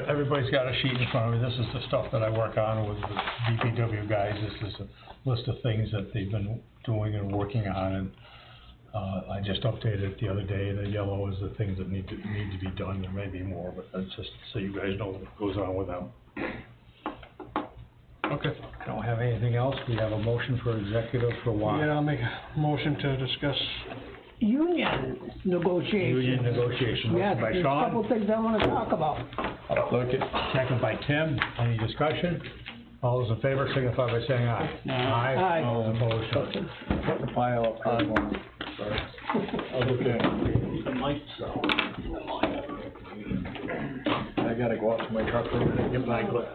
Everybody's got a sheet in front of me, this is the stuff that I work on with the DPW guys, this is a list of things that they've been doing and working on, and I just updated it the other day, the yellow is the things that need to be done, there may be more, but that's just so you guys know what goes on with them. Okay, I don't have anything else, we have a motion for executive for what? Yeah, I'll make a motion to discuss. Union negotiations. Union negotiation, Yes, motion by there's a Sean. couple things I wanna talk about. Second by Tim, any discussion? All those in favor signify by saying aye. Aye. All those opposed, so. Put the pile up, sorry. Okay. I gotta go out to my truck for a minute, get my glass.